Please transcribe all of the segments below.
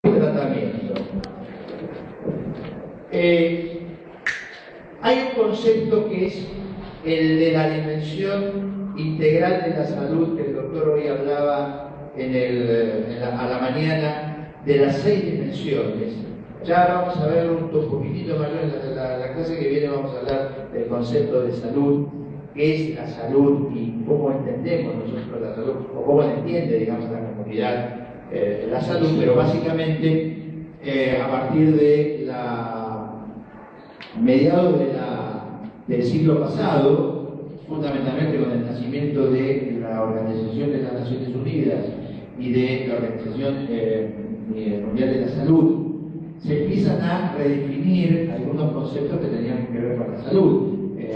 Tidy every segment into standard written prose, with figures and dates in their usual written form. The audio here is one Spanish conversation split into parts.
tratamiento. Hay un concepto que es el de la dimensión integral de la salud, que el doctor hoy hablaba a la mañana, de las 6 dimensiones. Ya vamos a ver un poquitito más en la clase que viene, vamos a hablar del concepto de salud, qué es la salud y cómo entendemos nosotros la salud, o cómo la entiende, digamos, la comunidad la salud, pero básicamente a partir de mediados del siglo pasado, fundamentalmente con el nacimiento de la Organización de las Naciones Unidas y de la Organización Mundial de la Salud, se empiezan a redefinir algunos conceptos que tenían que ver con la salud.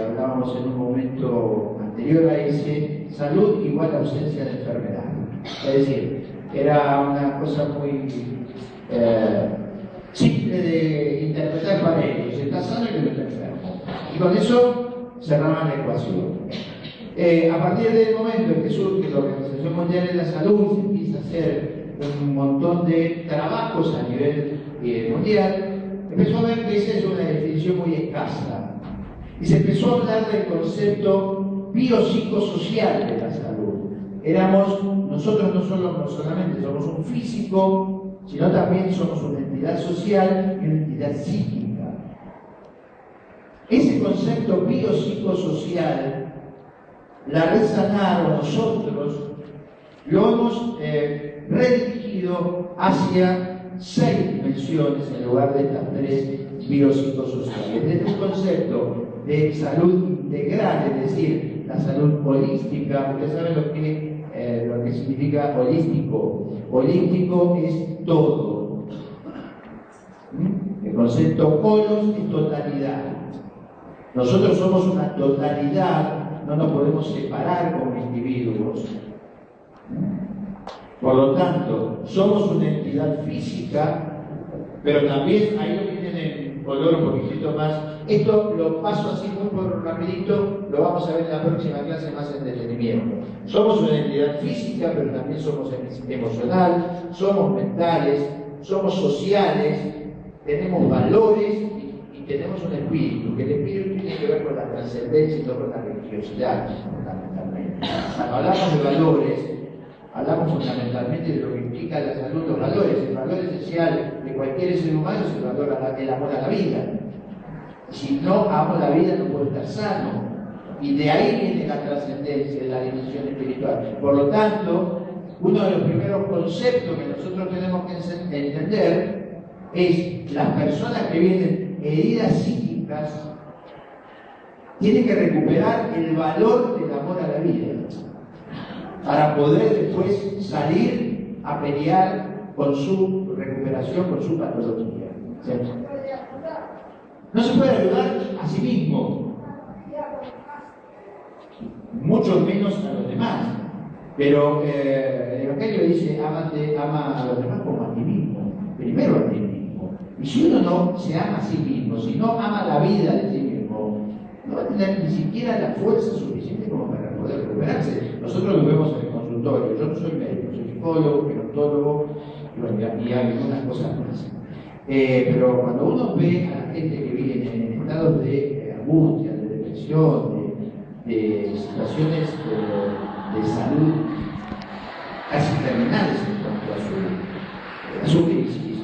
Hablábamos en un momento anterior a ese, salud igual a ausencia de enfermedad. Es decir, era una cosa muy simple de interpretar para ellos. Está sano y no está enfermo. Y con eso cerraban la ecuación. A partir del momento en que surge la Organización Mundial de la Salud, se empieza a hacer un montón de trabajos a nivel mundial, empezó a ver que esa es una definición muy escasa. Y se empezó a hablar del concepto biopsicosocial de la salud. Nosotros no solamente somos un físico, sino también somos una entidad social y una entidad psíquica. Ese concepto biopsicosocial, la red Sanar o nosotros lo hemos redirigido hacia 6 dimensiones en lugar de estas 3 biopsicosociales. Desde un concepto de salud integral, es decir, la salud holística. Ustedes saben lo que significa holístico. Holístico es todo. El concepto holos es totalidad. Nosotros somos una totalidad, no nos podemos separar como individuos. Por lo tanto, somos una entidad física, pero también, ahí lo que tiene color un poquitito más. Esto lo paso así muy por rapidito, lo vamos a ver en la próxima clase más en detenimiento. Somos una entidad física, pero también somos emocional, somos mentales, somos sociales, tenemos valores y tenemos un espíritu, que el espíritu tiene que ver con la trascendencia y no con la religiosidad, fundamentalmente. Cuando hablamos de valores, hablamos fundamentalmente de lo que implica la salud, los valores. El valor esencial de cualquier ser humano es el valor del amor a la vida. Si no amo la vida, no puedo estar sano. Y de ahí viene la trascendencia de la dimensión espiritual. Por lo tanto, uno de los primeros conceptos que nosotros tenemos que entender es las personas que vienen heridas psíquicas tienen que recuperar el valor del amor a la vida para poder después salir a pelear con su recuperación, con su patología. ¿Cierto? No se puede ayudar a sí mismo, mucho menos a los demás. Pero el Evangelio dice, ama a los demás como a ti mismo, primero a ti mismo. Y si uno no se ama a sí mismo, si no ama la vida de sí mismo, no va a tener ni siquiera la fuerza suficiente como para poder recuperarse. Nosotros lo vemos en el consultorio. Yo no soy médico, soy psicólogo, gerontólogo y algunas cosas más. Pero cuando uno ve a la gente que viene en estados de angustia, de depresión, de situaciones de salud casi terminales en cuanto a su crisis,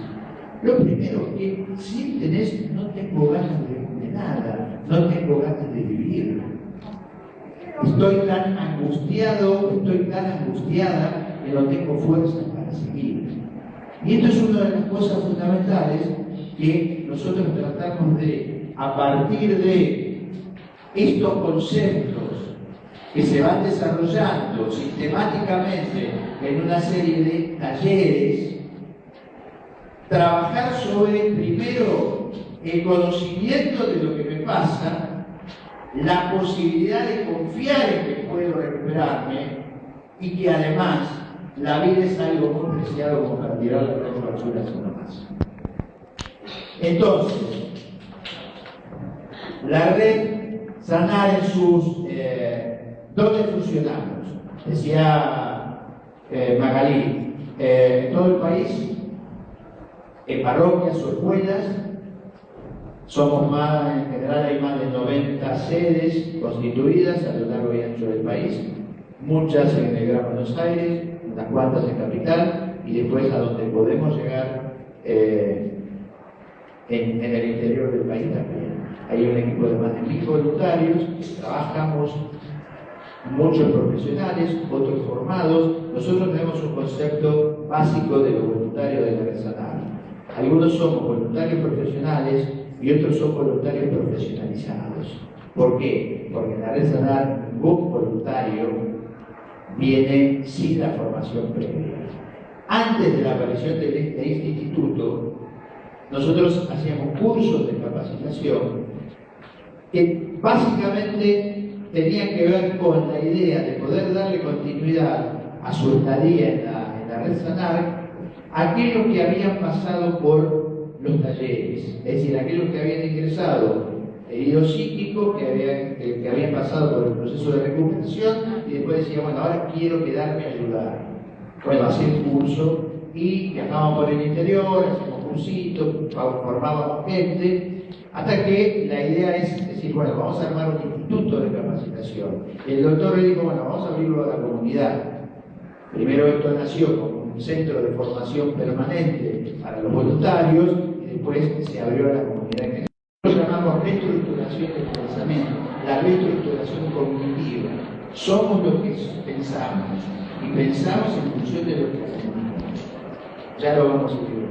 lo primero que sienten es: no tengo ganas de nada, no tengo ganas de vivir. Estoy tan angustiado, estoy tan angustiada que no tengo fuerzas para seguir. Y esto es una de las cosas fundamentales que nosotros tratamos de, a partir de estos conceptos que se van desarrollando sistemáticamente en una serie de talleres, trabajar sobre, primero, el conocimiento de lo que me pasa, la posibilidad de confiar en que puedo recuperarme y que además la vida es algo muy preciado como para tirar la basura así nomás. Entonces, la red Sanar en sus... ¿dónde funcionamos? Decía Magalí, en todo el país, en parroquias o escuelas. Somos más, en general hay más de 90 sedes constituidas a lo largo y ancho del país, muchas en el Gran Buenos Aires, unas cuantas en Capital, y después a donde podemos llegar en el interior del país también. Hay un equipo de más de 1000 voluntarios, trabajamos muchos profesionales, otros formados. Nosotros tenemos un concepto básico de los voluntarios de la Red Sanar. Algunos somos voluntarios profesionales y otros son voluntarios profesionalizados. ¿Por qué? Porque en la Red Sanar ningún voluntario viene sin la formación previa. Antes de la aparición de este instituto, nosotros hacíamos cursos de capacitación que básicamente tenían que ver con la idea de poder darle continuidad a su estadía en la Red Sanar a aquellos que habían pasado por los talleres, es decir, aquellos que habían ingresado heridos psíquicos, que habían pasado por el proceso de recuperación y después decían, bueno, ahora quiero quedarme a ayudar. Bueno, hacía el curso y viajábamos por el interior, hacíamos cursitos, formábamos gente, hasta que la idea es decir, bueno, vamos a armar un instituto de capacitación. Y el doctor le dijo, bueno, vamos a abrirlo a la comunidad. Primero esto nació como un centro de formación permanente para los voluntarios y después se abrió a la comunidad en general. Lo llamamos reestructuración del pensamiento, la reestructuración cognitiva. Somos lo que pensamos y pensamos en función de lo que hacemos. Ya lo vamos a ver.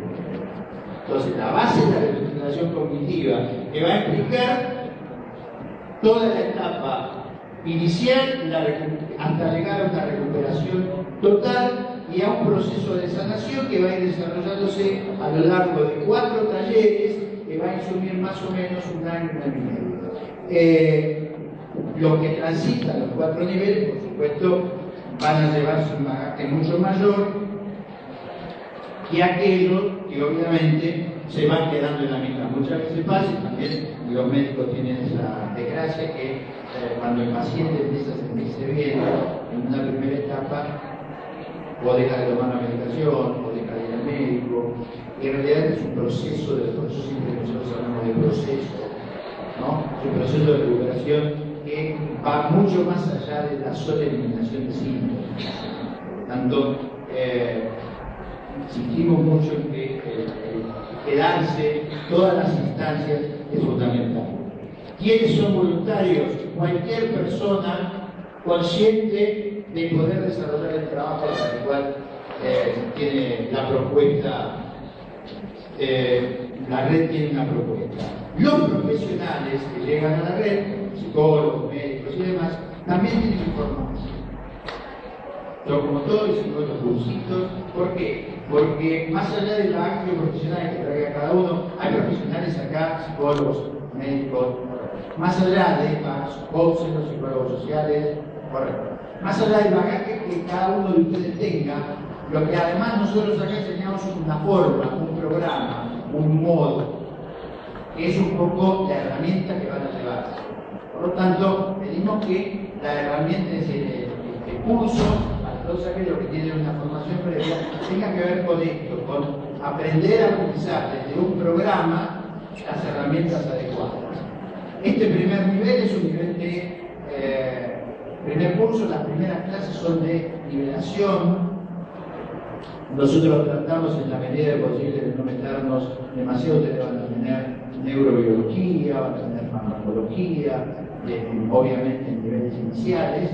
Entonces, la base de la reestructuración cognitiva que va a explicar toda la etapa inicial hasta llegar a una recuperación total y a un proceso de sanación que va a ir desarrollándose a lo largo de 4 talleres que va a insumir más o menos un año y medio. Los que transitan los 4 niveles, por supuesto, van a llevarse un bagaje mucho mayor que aquellos que obviamente se van quedando en la mitad. Muchas veces pasa, y también los médicos tienen esa desgracia que cuando el paciente empieza a sentirse bien en una primera etapa, o deja de tomar la medicación, o deja de ir al médico, y en realidad es un proceso de esfuerzo, siempre nosotros hablamos de proceso, ¿no? Es un proceso de recuperación que va mucho más allá de la sola eliminación de síntomas. Por lo tanto, insistimos mucho en que quedarse todas las instancias es fundamental. ¿Quiénes son voluntarios? Cualquier persona consciente de poder desarrollar el trabajo para el cual tiene la propuesta, la red tiene una propuesta. Los profesionales que llegan a la red, psicólogos, médicos y demás, también tienen que formarse. Yo, como todos, hicimos los cursitos. ¿Por qué? Porque más allá del bagaje profesional que traiga cada uno, hay profesionales acá, psicólogos, médicos, más allá de coaches, psicólogos sociales, correcto. Más allá del bagaje que cada uno de ustedes tenga, lo que además nosotros acá enseñamos es una forma, un programa, un modo, que es un poco la herramienta que van a llevar. Por lo tanto, pedimos que la herramienta, es el curso, todos aquellos que tienen una formación previa, tengan que ver con esto, con aprender a utilizar desde un programa las herramientas adecuadas. Este primer nivel es un nivel de primer curso, las primeras clases son de nivelación. Nosotros tratamos en la medida de posible de no meternos demasiado, ustedes van a tener neurobiología, van a tener farmacología, obviamente en niveles iniciales.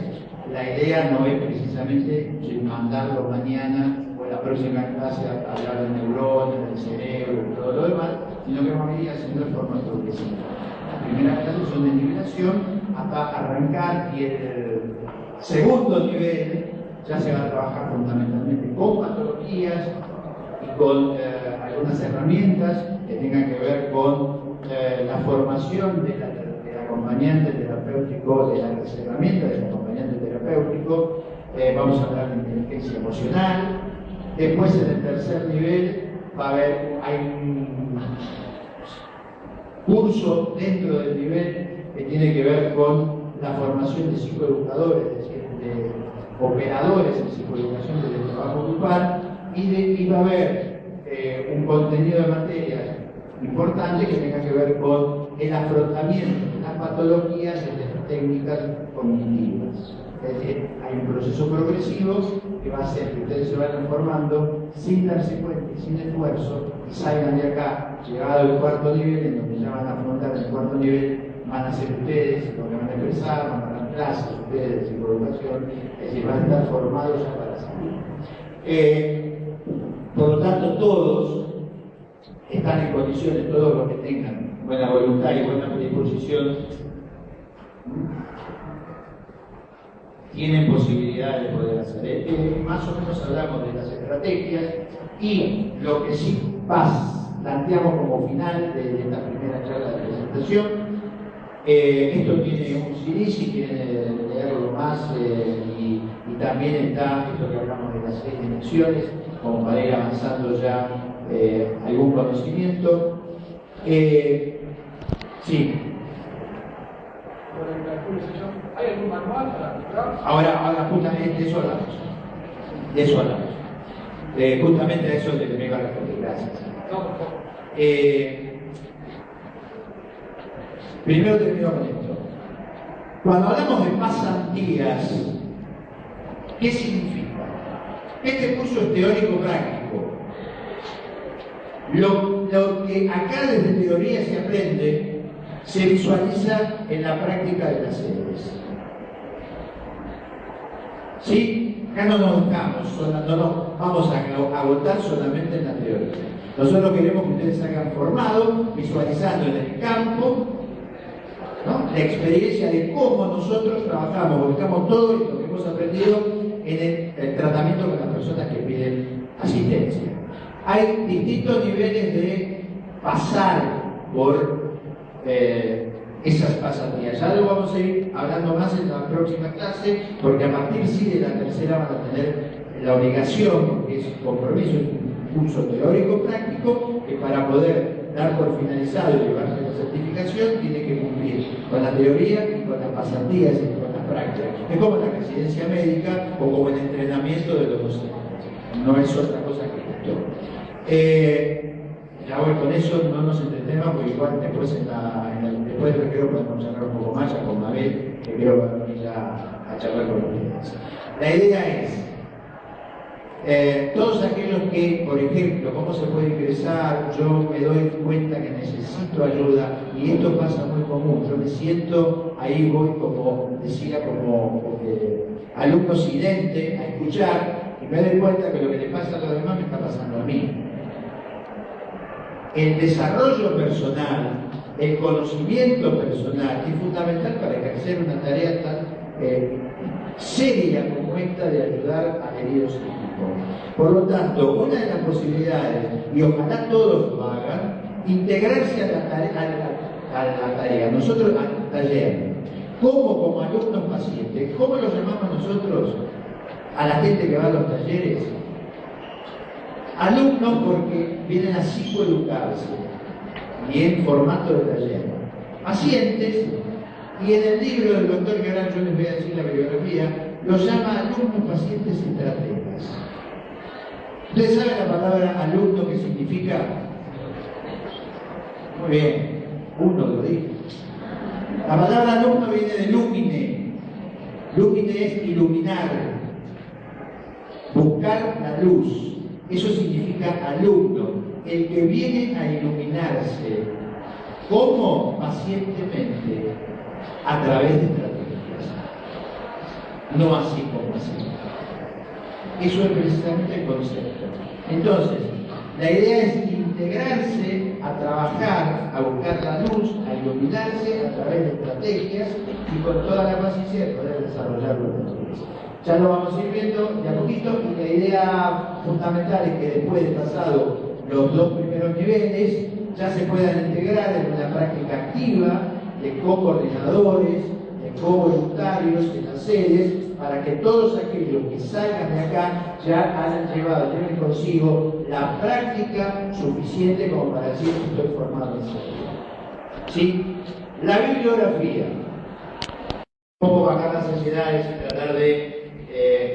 La idea no es precisamente mandarlo mañana o en la próxima clase a hablar de neuronas, del cerebro y todo lo demás, sino que vamos a ir haciendo de forma progresiva. Las primeras clases son de nivelación hasta arrancar y el segundo nivel ya se va a trabajar fundamentalmente con patologías y con algunas herramientas que tengan que ver con la formación del acompañante terapéutico, de las herramientas del acompañante terapéutico. Vamos a hablar de inteligencia emocional. Después, en el tercer nivel, hay un curso dentro del nivel que tiene que ver con la formación de psicoeducadores, es decir, de operadores en psicoeducación desde el trabajo grupal, y va a haber un contenido de materias importante que tenga que ver con el afrontamiento de las patologías desde las técnicas cognitivas. Es decir, hay un proceso progresivo que va a hacer que ustedes se vayan formando sin darse cuenta y sin esfuerzo y salgan de acá, llegado al cuarto nivel, en donde ya van a afrontar el cuarto nivel, van a ser ustedes lo que van a expresar, van a dar clases ustedes de psicoeducación, es decir, van a estar formados ya para salir. Por lo tanto, todos están en condiciones, todos los que tengan buena voluntad y buena predisposición, tienen posibilidad de poder hacer. Más o menos hablamos de las estrategias y lo que sí planteamos como final de esta primera charla de presentación. Esto tiene un CD, si quieren leerlo más, y también está esto que hablamos de las 6 dimensiones, como para ir avanzando ya algún conocimiento. Sí. ¿Hay algún manual para aplicar? Ahora justamente de eso hablamos. De eso hablamos. Justamente a eso me iba a referir. Gracias. No, por favor. Primero termino con esto. Cuando hablamos de pasantías, ¿qué significa? Este curso es teórico-práctico. Lo que acá desde teoría se aprende, se visualiza en la práctica de las sedes. ¿Sí? Acá no nos vamos a agotar solamente en la teoría. Nosotros queremos que ustedes salgan formados, visualizando en el campo, ¿no?, la experiencia de cómo nosotros trabajamos, volcamos todo lo que hemos aprendido en el tratamiento con las personas que piden asistencia. Hay distintos niveles de pasar por esas pasantías. Ya lo vamos a ir hablando más en la próxima clase, porque a partir de la tercera van a tener la obligación, porque es un compromiso, es un curso teórico práctico, que para poder dar por finalizado y llevarse la certificación tiene que cumplir con la teoría y con las pasantías y con las prácticas. Es como la residencia médica o como el entrenamiento de los docentes. No es otra cosa que esto. Ya voy con eso, no nos entretenemos, porque igual después después del recreo podemos charlar un poco más ya con Mabel, que creo que va a venir ya a charlar con ustedes. La idea es, todos aquellos que, por ejemplo, ¿cómo se puede ingresar? Yo me doy cuenta que necesito ayuda, y esto pasa muy común. Yo me siento, ahí voy como decía, como alumno silente a escuchar, y me doy cuenta que lo que le pasa a los demás me está pasando a mí. El desarrollo personal, el conocimiento personal es fundamental para ejercer una tarea tan seria como esta de ayudar al herido psíquico. Por lo tanto, una de las posibilidades, y ojalá todos lo hagan, integrarse a la tarea, nosotros al taller, como alumnos pacientes. ¿Cómo lo llamamos nosotros a la gente que va a los talleres? Alumnos, porque vienen a psicoeducarse y en formato de taller. Pacientes, y en el libro del doctor Garán, yo les voy a decir la bibliografía, los llama alumnos, pacientes y estrategas. ¿Ustedes saben la palabra alumno qué significa? Muy bien, uno lo dijo. La palabra alumno viene de lumine. Lumine es iluminar, buscar la luz. Eso significa alumno, el que viene a iluminarse. ¿Cómo? Pacientemente, a través de estrategias. No así como así. Eso es precisamente el concepto. Entonces, la idea es integrarse a trabajar, a buscar la luz, a iluminarse a través de estrategias y con toda la paciencia de poder desarrollarlo después. Ya lo vamos a ir viendo de a poquito, y la idea fundamental es que después de pasado los 2 primeros niveles ya se puedan integrar en una práctica activa de co-coordinadores, de co-voluntarios en las sedes, para que todos aquellos que salgan de acá ya lleven consigo la práctica suficiente como para decir que estoy formado en serio. ¿Sí? La bibliografía. Un poco bajar las ansiedades y tratar de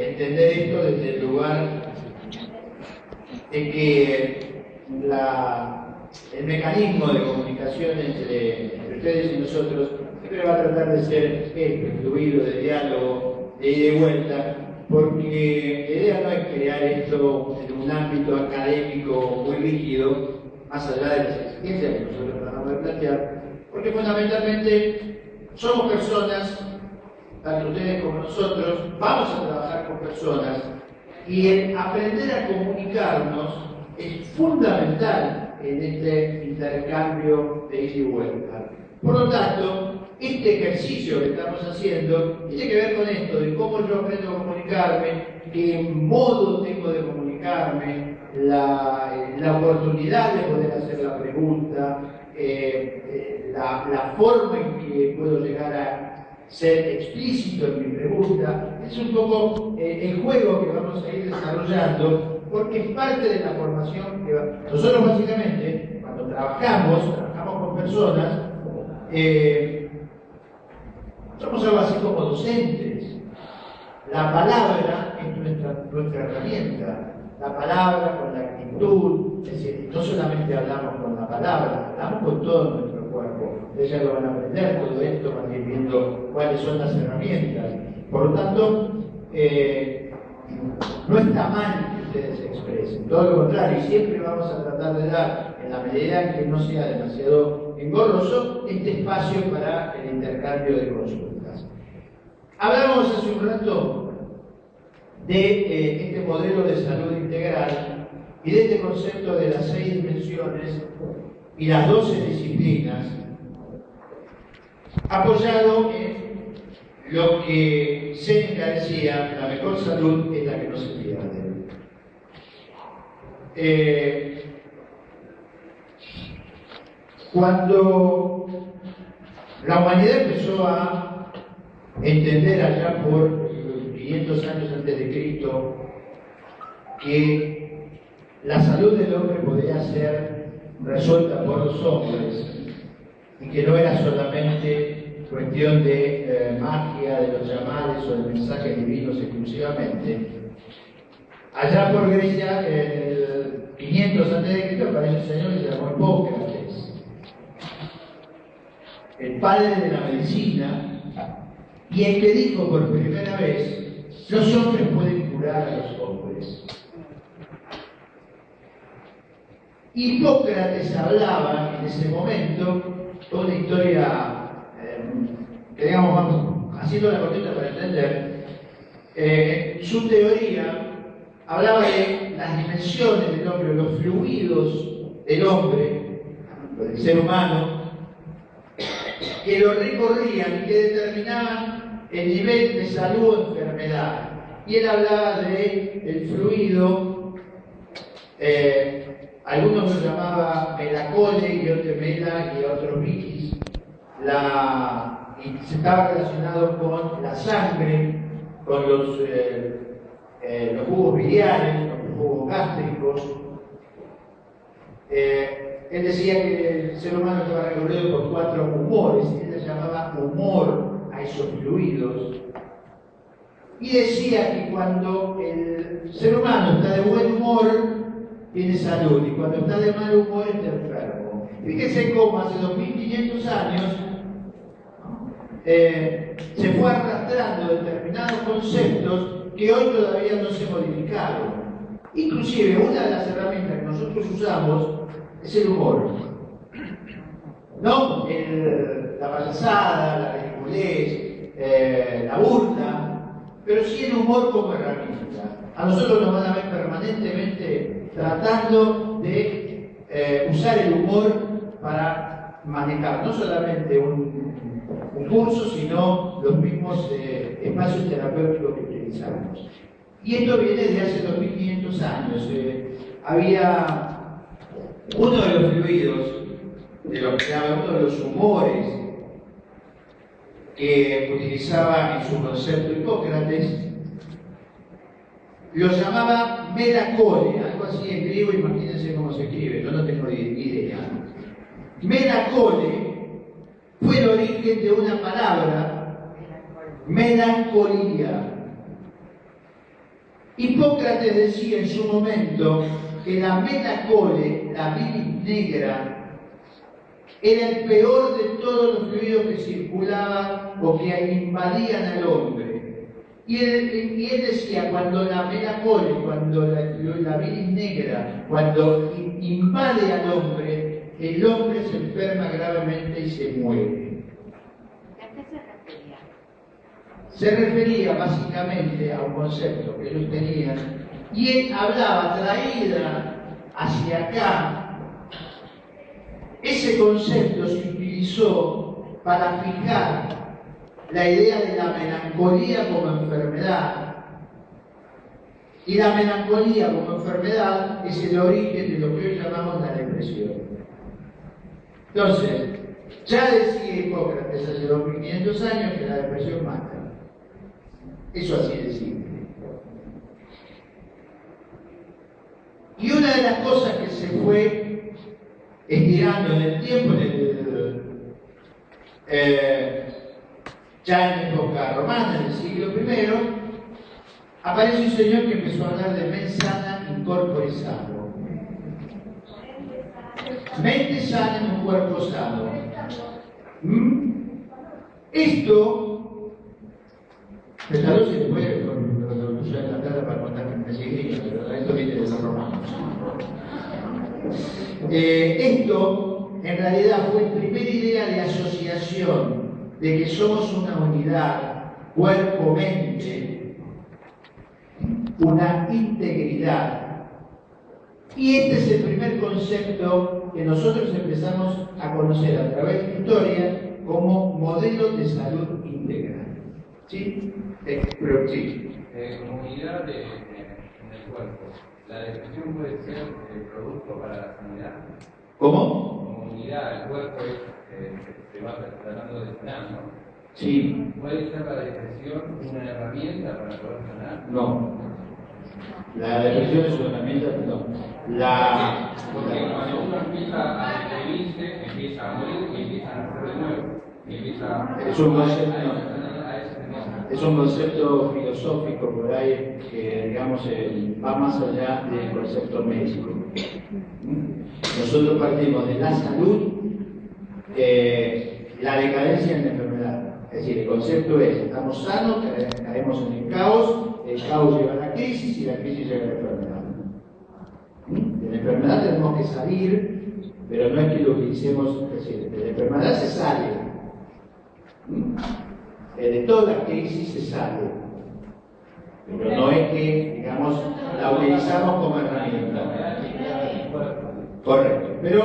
entender esto desde el lugar de que el mecanismo de comunicación entre ustedes y nosotros siempre va a tratar de ser fluido, de diálogo, de ida y vuelta, porque la idea no es crear esto en un ámbito académico muy rígido, más allá de las exigencias que nosotros tratamos de plantear, porque fundamentalmente somos personas, tanto ustedes como nosotros, vamos a trabajar con personas, y el aprender a comunicarnos es fundamental en este intercambio de ida y vuelta. Por lo tanto, este ejercicio que estamos haciendo tiene que ver con esto, de cómo yo aprendo a comunicarme, qué modo tengo de comunicarme, la oportunidad de poder hacer la pregunta, la forma en que puedo llegar a ser explícito en mi pregunta. Es un poco el juego que vamos a ir desarrollando, porque es parte de la formación que nosotros básicamente, cuando trabajamos con personas, somos algo así como docentes. La palabra es nuestra herramienta. La palabra con la actitud, es decir, no solamente hablamos con la palabra, hablamos con todo nuestro cuerpo. Ustedes ya lo van a aprender, todo esto van a ir viendo cuáles son las herramientas. Por lo tanto, no está mal que ustedes se expresen, todo lo contrario, y siempre vamos a tratar de dar, en la medida en que no sea demasiado engorroso, este espacio para el intercambio de consultas. Hablábamos hace un rato de este modelo de salud integral y de este concepto de las 6 dimensiones y las 12 disciplinas, apoyado en lo que Séneca decía: la mejor salud es la que no se pierde. Cuando la humanidad empezó a entender allá por 500 años antes de Cristo que la salud del hombre podía ser resuelta por los hombres y que no era solamente cuestión de magia, de los llamales o de mensajes divinos exclusivamente, allá por Grecia, 500 antes de Cristo, aparece un señor que se llamó Hipócrates, el padre de la medicina, y el que dijo por primera vez: los hombres pueden curar a los hombres. Hipócrates hablaba en ese momento, toda una historia que, digamos, vamos haciendo la cortita para entender, su teoría hablaba de las dimensiones del hombre, los fluidos del hombre, del ser humano, que lo recorrían y que determinaban el nivel de salud o enfermedad. Y él hablaba del fluido, algunos lo llamaban melacole, y otros mela y otros miquis, y se estaba relacionado con la sangre, con los jugos biliares, con los jugos gástricos. Él decía que el ser humano estaba recorrido por 4 humores, él les llamaba humor a esos fluidos. Y decía que cuando el ser humano está de buen humor, tiene salud, y cuando está de mal humor, está enfermo. Fíjese cómo hace 2500 años se fue arrastrando determinados conceptos que hoy todavía no se modificaron. Inclusive, una de las herramientas que nosotros usamos es el humor. No la payasada, la ridiculez, la burla, pero sí el humor como herramienta. A nosotros nos van a ver permanentemente tratando de usar el humor para manejar no solamente un curso, sino los mismos espacios terapéuticos que utilizamos. Y esto viene de hace 2500 años. Había uno de los fluidos, uno de los humores que utilizaba en su concepto Hipócrates, lo llamaba melacole, algo así en griego, imagínense cómo se escribe, yo no tengo idea. Melacole fue el origen de una palabra, melancolía. Hipócrates decía en su momento que la menacole, la bilis negra, era el peor de todos los fluidos que circulaban o que invadían al hombre. Y él decía, cuando la menacole, cuando la bilis negra, cuando invade al hombre, el hombre se enferma gravemente y se muere. ¿A qué se refería? Se refería básicamente a un concepto que ellos tenían, y él hablaba, traída hacia acá, ese concepto se utilizó para fijar la idea de la melancolía como enfermedad. Y la melancolía como enfermedad es el origen de lo que hoy llamamos la depresión. Entonces, ya decía Hipócrates hace 2500 años que la depresión mata. Eso así de simple. Y una de las cosas que se fue estirando en el tiempo, ya en época romana, en el siglo I, aparece un señor que empezó a hablar de mens sana in corpore sano. Mente sana en un cuerpo sano. Esto, Pestalozzi se puede usar la plata para contar que me sigue, pero esto viene de los romanos. Esto, en realidad, fue la primera idea de asociación, de que somos una unidad, cuerpo-mente, una integridad. Y este es el primer concepto que nosotros empezamos a conocer a través de la historia como modelo de salud integral. ¿Sí? Pero sí. Como unidad en el cuerpo, ¿la depresión puede ser producto para la sanidad? ¿Cómo? Como unidad, el cuerpo se va tratando de sanar, ¿no? Sí. ¿Puede ser la depresión una herramienta para poder sanar? No. La depresión es una herramienta, no. Porque cuando uno empieza a deprimirse, empieza a morir y empieza a nacer de nuevo. Y empieza Es un concepto, a ese tendencia. es un concepto filosófico por ahí que, digamos, va más allá del concepto médico. Nosotros partimos de la salud, la decadencia en la enfermedad. Es decir, el concepto es, estamos sanos, caemos en el caos lleva a la crisis y la crisis lleva a la enfermedad. De la enfermedad tenemos que salir, pero no es que lo utilicemos, es decir, de la enfermedad se sale. De toda crisis se sale. Pero no es que, digamos, la utilizamos como herramienta. Correcto. Pero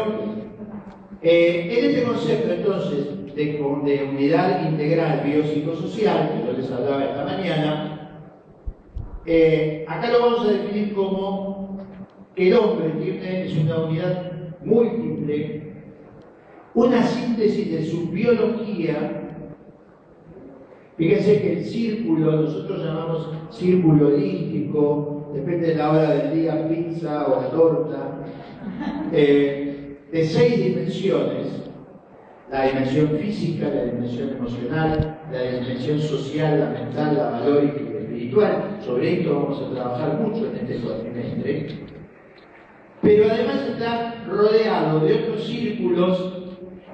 en este concepto, entonces, de unidad integral biopsicosocial, que yo les hablaba esta mañana, acá lo vamos a definir como que el hombre es una unidad múltiple, una síntesis de su biología. Fíjense que el círculo, nosotros llamamos círculo holístico, depende de la hora del día, pizza o la torta, de 6 dimensiones: la dimensión física, la dimensión emocional, la dimensión social, la mental, la valórica y la espiritual. Sobre esto vamos a trabajar mucho en este cuatrimestre. Pero además está rodeado de otros círculos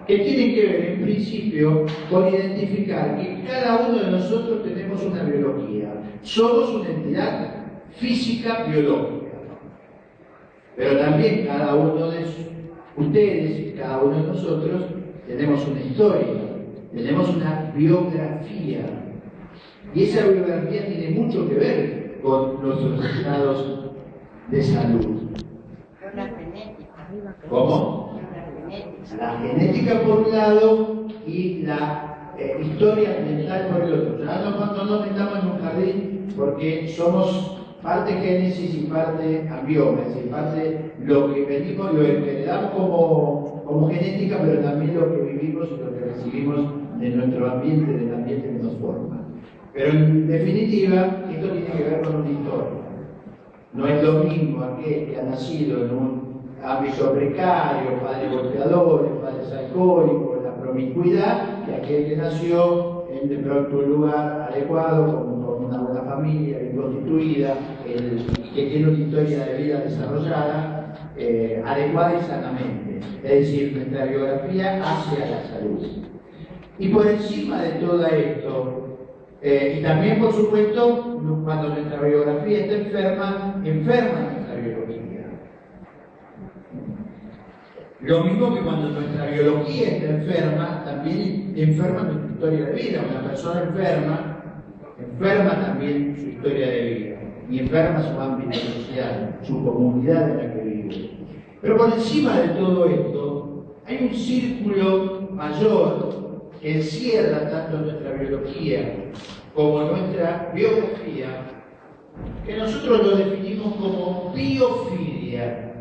que tienen que ver, en principio, con identificar que cada uno de nosotros tenemos una biología. Somos una entidad física biológica. Pero también cada uno de ustedes, cada uno de nosotros, tenemos una historia, tenemos una biografía. Y esa biografía tiene mucho que ver con nuestros estados de salud. La genética. ¿Cómo? La genética por un lado y la historia mental por el otro. Ya no nos metamos en un jardín porque somos parte génesis y parte ambioma, es decir, parte lo que venimos, lo que heredamos como genética, pero también lo que vivimos y lo que recibimos de nuestro ambiente, del ambiente que nos forma. Pero en definitiva, esto tiene que ver con una historia. No es lo mismo aquel que ha nacido en un ámbito precario, padres golpeadores, padres alcohólicos, la promiscuidad, que aquel que nació en de pronto un lugar adecuado, con una buena familia bien constituida, que tiene una historia de vida desarrollada, adecuada y sanamente. Es decir, nuestra biografía hacia la salud. Y por encima de todo esto, y también por supuesto, cuando nuestra biografía está enferma, enferma nuestra biología. Lo mismo que cuando nuestra biología está enferma, también enferma nuestra historia de vida. Una persona enferma también su historia de vida y enferma su ámbito social, su comunidad en la que vive. Pero por encima de todo esto, hay un círculo mayor que encierra tanto nuestra biología como nuestra biografía, que nosotros lo definimos como biofilia.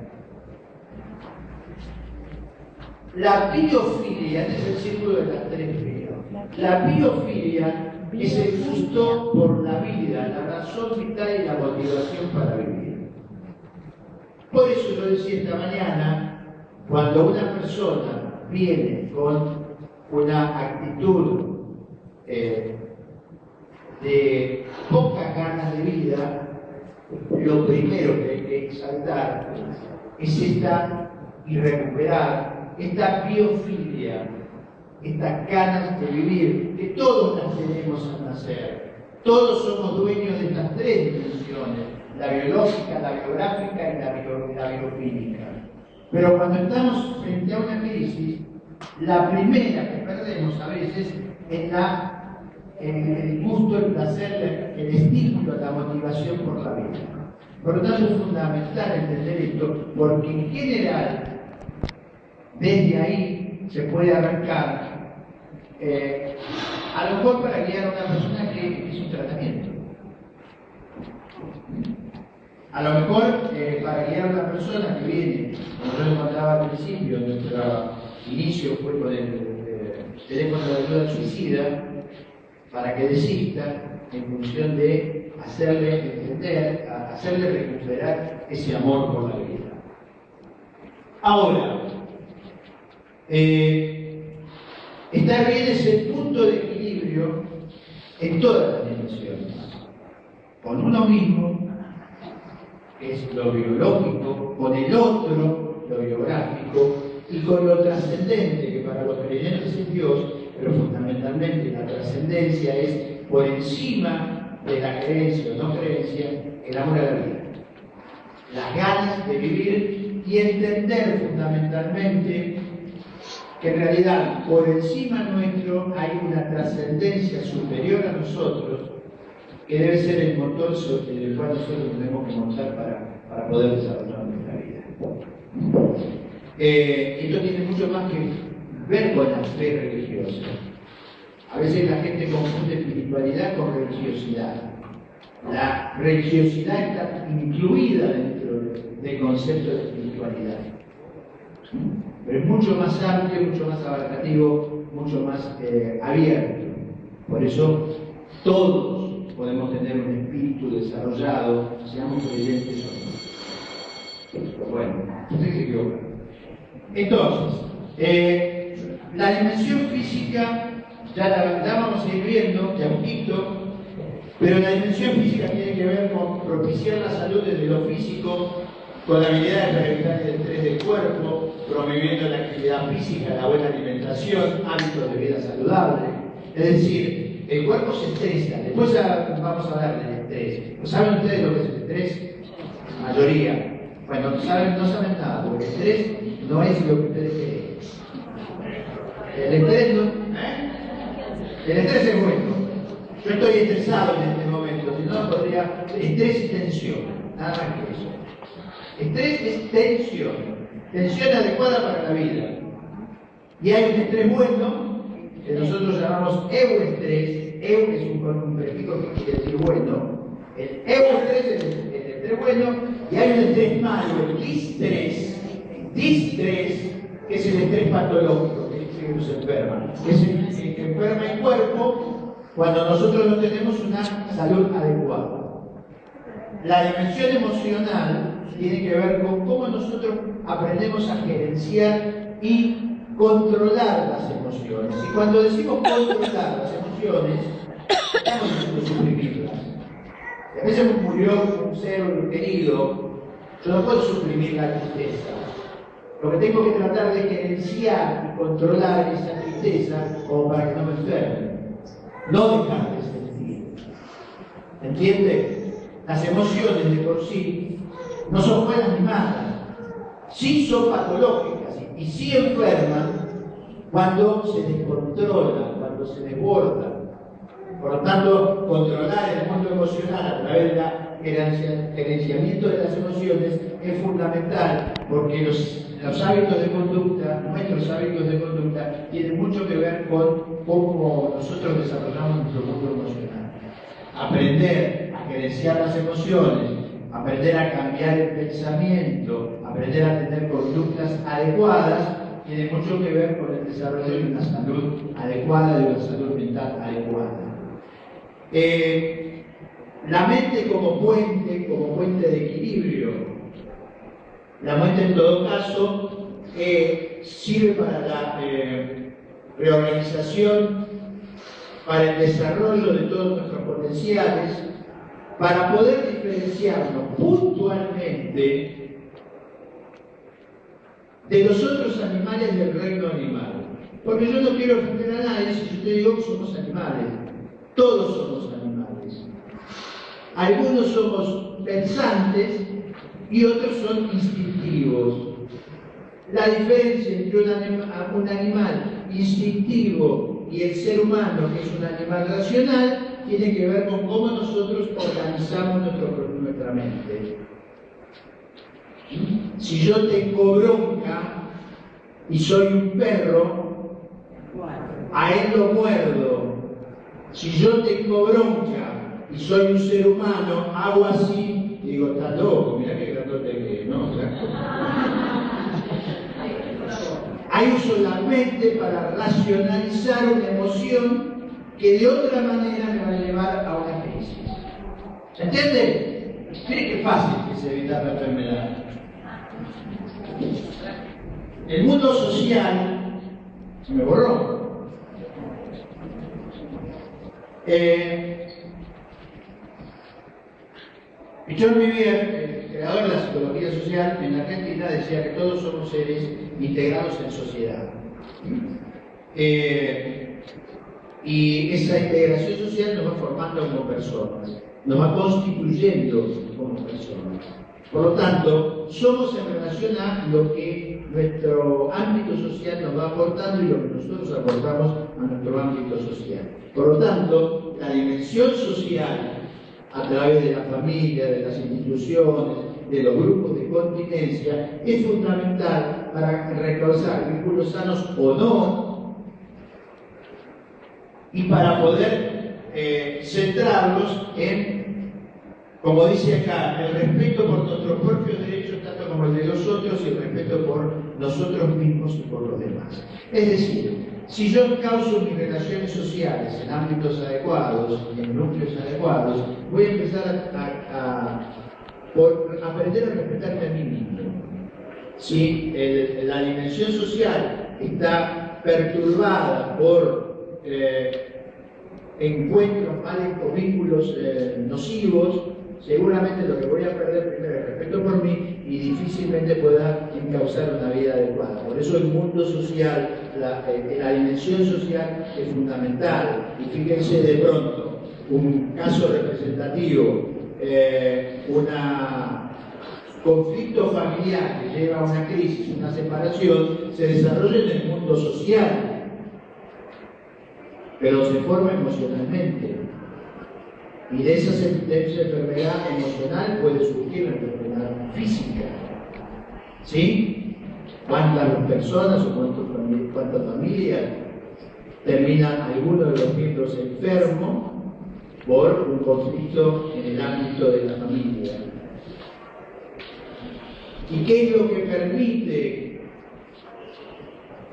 La biofilia es el círculo de las tres vías. La biofilia es el gusto por la vida, la razón vital y la motivación para vivir. Por eso yo decía esta mañana, cuando una persona viene con una actitud de pocas ganas de vida, lo primero que hay que exaltar es y recuperar esta biofilia, estas ganas de vivir, que todos las tenemos al nacer. Todos somos dueños de estas tres dimensiones, la biológica, la biográfica y la biofílica. Pero cuando estamos frente a una crisis, la primera que perdemos a veces es el gusto, el placer, el estímulo, la motivación por la vida. Por lo tanto, es fundamental entender esto, porque en general, desde ahí se puede arrancar, a lo mejor para guiar a una persona que es un tratamiento. A lo mejor para guiar a una persona que viene, como yo contaba al principio, nuestro inicio fue con el teléfono de ayuda al suicida, para que desista en función de hacerle entender, hacerle recuperar ese amor por la vida. Ahora, estar bien es el punto de equilibrio en todas las dimensiones. Con uno mismo, que es lo biológico, con el otro, lo biográfico, y con lo trascendente, que para los creyentes es Dios, pero fundamentalmente la trascendencia es por encima de la creencia o no creencia, el amor a la vida. Las ganas de vivir y entender fundamentalmente que en realidad por encima nuestro hay una trascendencia superior a nosotros que debe ser el motor sobre el cual nosotros tenemos que montar para poder desarrollar nuestra vida. Esto tiene mucho más que ver con la fe religiosa. A veces la gente confunde espiritualidad con religiosidad. La religiosidad está incluida dentro del concepto de espiritualidad. Pero es mucho más amplio, mucho más abarcativo, mucho más abierto. Por eso todos podemos tener un espíritu desarrollado, seamos creyentes o no. Bueno, usted se equivoca. Entonces, la dimensión física ya vamos a ir viendo de a poquito, pero la dimensión física tiene que ver con propiciar la salud desde lo físico, con la habilidad de prevenir el estrés del cuerpo, promoviendo la actividad física, la buena alimentación, hábitos de vida saludable. Es decir, el cuerpo se estresa, después vamos a hablar del estrés. ¿No saben ustedes lo que es el estrés? La mayoría. Bueno, no saben nada, porque el estrés no es lo que ustedes creen. El estrés no, el estrés es bueno. Yo estoy estresado en este momento, si no podría. Estrés y tensión, nada más que eso. Estrés es tensión, tensión adecuada para la vida. Y hay un estrés bueno, que nosotros llamamos euestrés. Eu es un prefijo que quiere decir bueno. El euestrés es el estrés bueno, y hay un estrés malo, el distrés, que es el estrés patológico, que nos enferma, que es el que enferma el cuerpo cuando nosotros no tenemos una salud adecuada. La dimensión emocional tiene que ver con cómo nosotros aprendemos a gerenciar y controlar las emociones. Y cuando decimos controlar las emociones, estamos diciendo suprimirlas. A veces murió un ser querido, yo no puedo suprimir la tristeza. Lo que tengo que tratar de gerenciar y controlar esa tristeza como para que no me enferme. No dejar de sentir. ¿Entiende? Las emociones de por sí no son buenas ni malas. Sí son patológicas y sí enferman cuando se descontrolan, cuando se desbordan. Por lo tanto, controlar el mundo emocional a través del gerenciamiento de las emociones es fundamental, porque los hábitos de conducta, nuestros hábitos de conducta, tienen mucho que ver con cómo nosotros desarrollamos nuestro mundo emocional. Aprender a gerenciar las emociones, aprender a cambiar el pensamiento, aprender a tener conductas adecuadas, tiene mucho que ver con el desarrollo de una salud adecuada, de una salud mental adecuada. La mente como puente de equilibrio. La mente en todo caso sirve para la reorganización, para el desarrollo de todos nuestros potenciales, para poder diferenciarnos puntualmente de los otros animales del reino animal. Porque yo no quiero ofender a nadie si yo te digo que somos animales. Todos somos animales. Algunos somos pensantes y otros son instintivos. La diferencia entre un animal instintivo y el ser humano, que es un animal racional, tiene que ver con cómo nosotros organizamos nuestra mente. Si yo tengo bronca y soy un perro, a él lo muerdo. Si yo tengo bronca y soy un ser humano, hago así y digo, está loco, mirá qué grandote que es, ¿no? Hay uso de la mente para racionalizar una emoción que de otra manera me va a llevar a una crisis. ¿Se entiende? Miren qué fácil que es evitar la enfermedad. El mundo social se me borró. John Vivier, el creador de la psicología social en la Argentina, decía que todos somos seres integrados en sociedad. Y esa integración social nos va formando como personas, nos va constituyendo como personas. Por lo tanto, somos en relación a lo que nuestro ámbito social nos va aportando y lo que nosotros aportamos a nuestro ámbito social. Por lo tanto, la dimensión social, a través de la familia, de las instituciones, de los grupos de continencia, es fundamental para reforzar vínculos sanos o no, y para poder centrarlos en, como dice acá, el respeto por nuestros propios derechos, tanto como el de los otros, y el respeto por nosotros mismos y por los demás. Es decir, si yo causo mis relaciones sociales en ámbitos adecuados, en núcleos adecuados, voy a empezar por aprender a respetarme a mí mismo. Si la dimensión social está perturbada por encuentros malos o vínculos nocivos, seguramente lo que voy a perder primero es respeto por mí y difícilmente pueda encauzar una vida adecuada. Por eso el mundo social, la dimensión social es fundamental. Y fíjense de pronto, un caso representativo, un conflicto familiar que lleva a una crisis, una separación, se desarrolla en el mundo social, pero se forma emocionalmente. Y de esa enfermedad emocional puede surgir una enfermedad física. ¿Sí? ¿Cuántas personas o cuántas familias terminan alguno de los miembros enfermos por un conflicto en el ámbito de la familia? ¿Y qué es lo que permite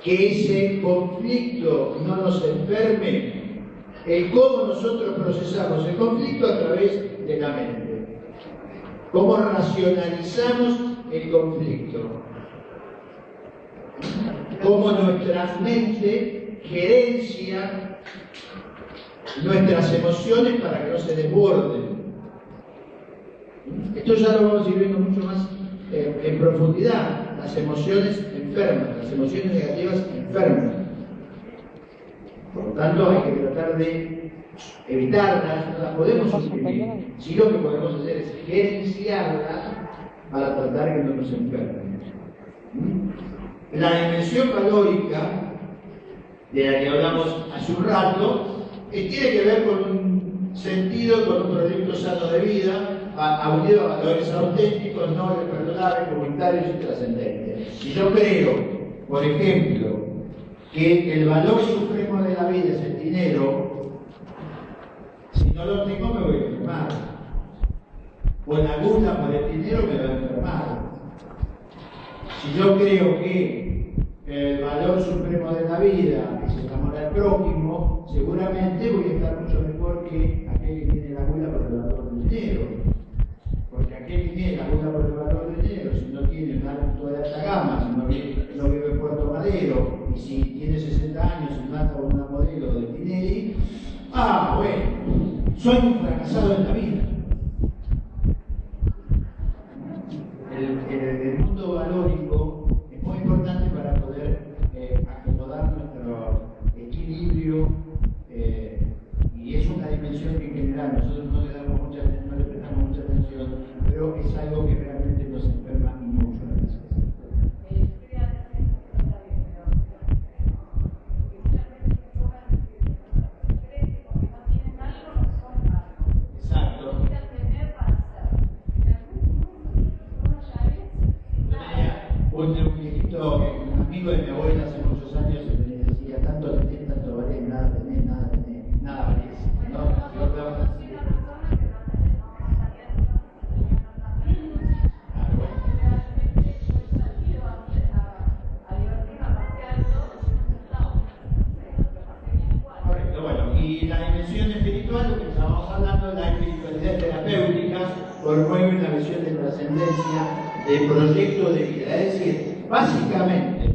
que ese conflicto no nos enferme? El cómo nosotros procesamos el conflicto a través de la mente. Cómo racionalizamos el conflicto. Cómo nuestra mente gerencia nuestras emociones para que no se desborden. Esto ya lo vamos a ir viendo mucho más en profundidad. Las emociones enferman, las emociones negativas enferman. Por lo tanto, hay que tratar de evitarlas, no las podemos suprimir. Si lo que podemos hacer es gerenciarlas para tratar que no nos enfermen. La dimensión valórica, de la que hablamos hace un rato, tiene que ver con un sentido, con un proyecto sano de vida, unido a valores auténticos, nobles, perdonables, comunitarios y trascendentes. Si yo creo, por ejemplo, que el valor supremo de la vida es el dinero, si no lo tengo me voy a enfermar. O la gula por el dinero me va a enfermar. Si yo creo que el valor supremo de la vida es el amor al prójimo, seguramente voy a estar mucho mejor que aquel que tiene la gula por el valor del dinero. Porque aquel que tiene la gula por el valor del dinero, si no tiene un auto de alta gama, si no vive en Puerto Madero, y si tiene 60 años y mata a una modelo de Tinelli, bueno, soy un fracasado en la vida. El mundo valórico es muy importante para poder acomodar nuestro equilibrio y es una dimensión que en general nosotros no le prestamos mucha atención, pero es algo que realmente nos enferma y mucho a veces. Exacto. Un viejito, un amigo de mi abuela hace muchos años, me decía, tanto tenés, tanto valés, nada tenés, nada valés. ¿No? Correcto, bueno, y la dimensión espiritual, lo que estábamos hablando, la espiritualidad terapéutica, promueve una visión de trascendencia, de proyecto de vida. Es decir, básicamente,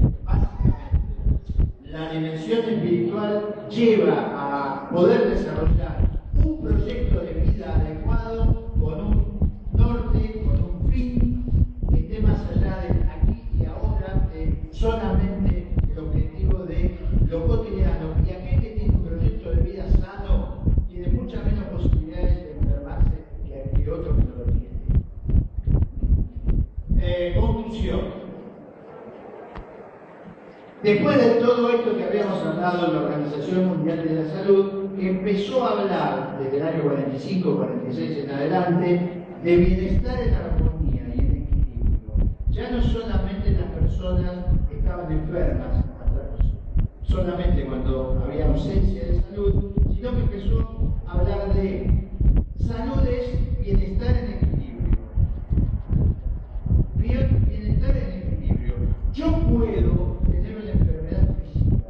la dimensión espiritual lleva a poder desarrollar un proyecto de vida adecuado con un norte, con un fin que esté más allá de aquí y ahora, de solamente el objetivo de lo cotidiano. Y aquel que tiene un proyecto de vida sano tiene muchas menos posibilidades de enfermarse que otro que no lo tiene. Conclusión. Después de todo esto que habíamos hablado en la Organización Mundial de la Salud, empezó a hablar desde el año 45, 46 en adelante de bienestar en armonía y en equilibrio. Ya no solamente las personas estaban enfermas, solamente cuando había ausencia de salud, sino que empezó a hablar de salud es bienestar en equilibrio. Bienestar en equilibrio. Yo puedo tener una enfermedad física,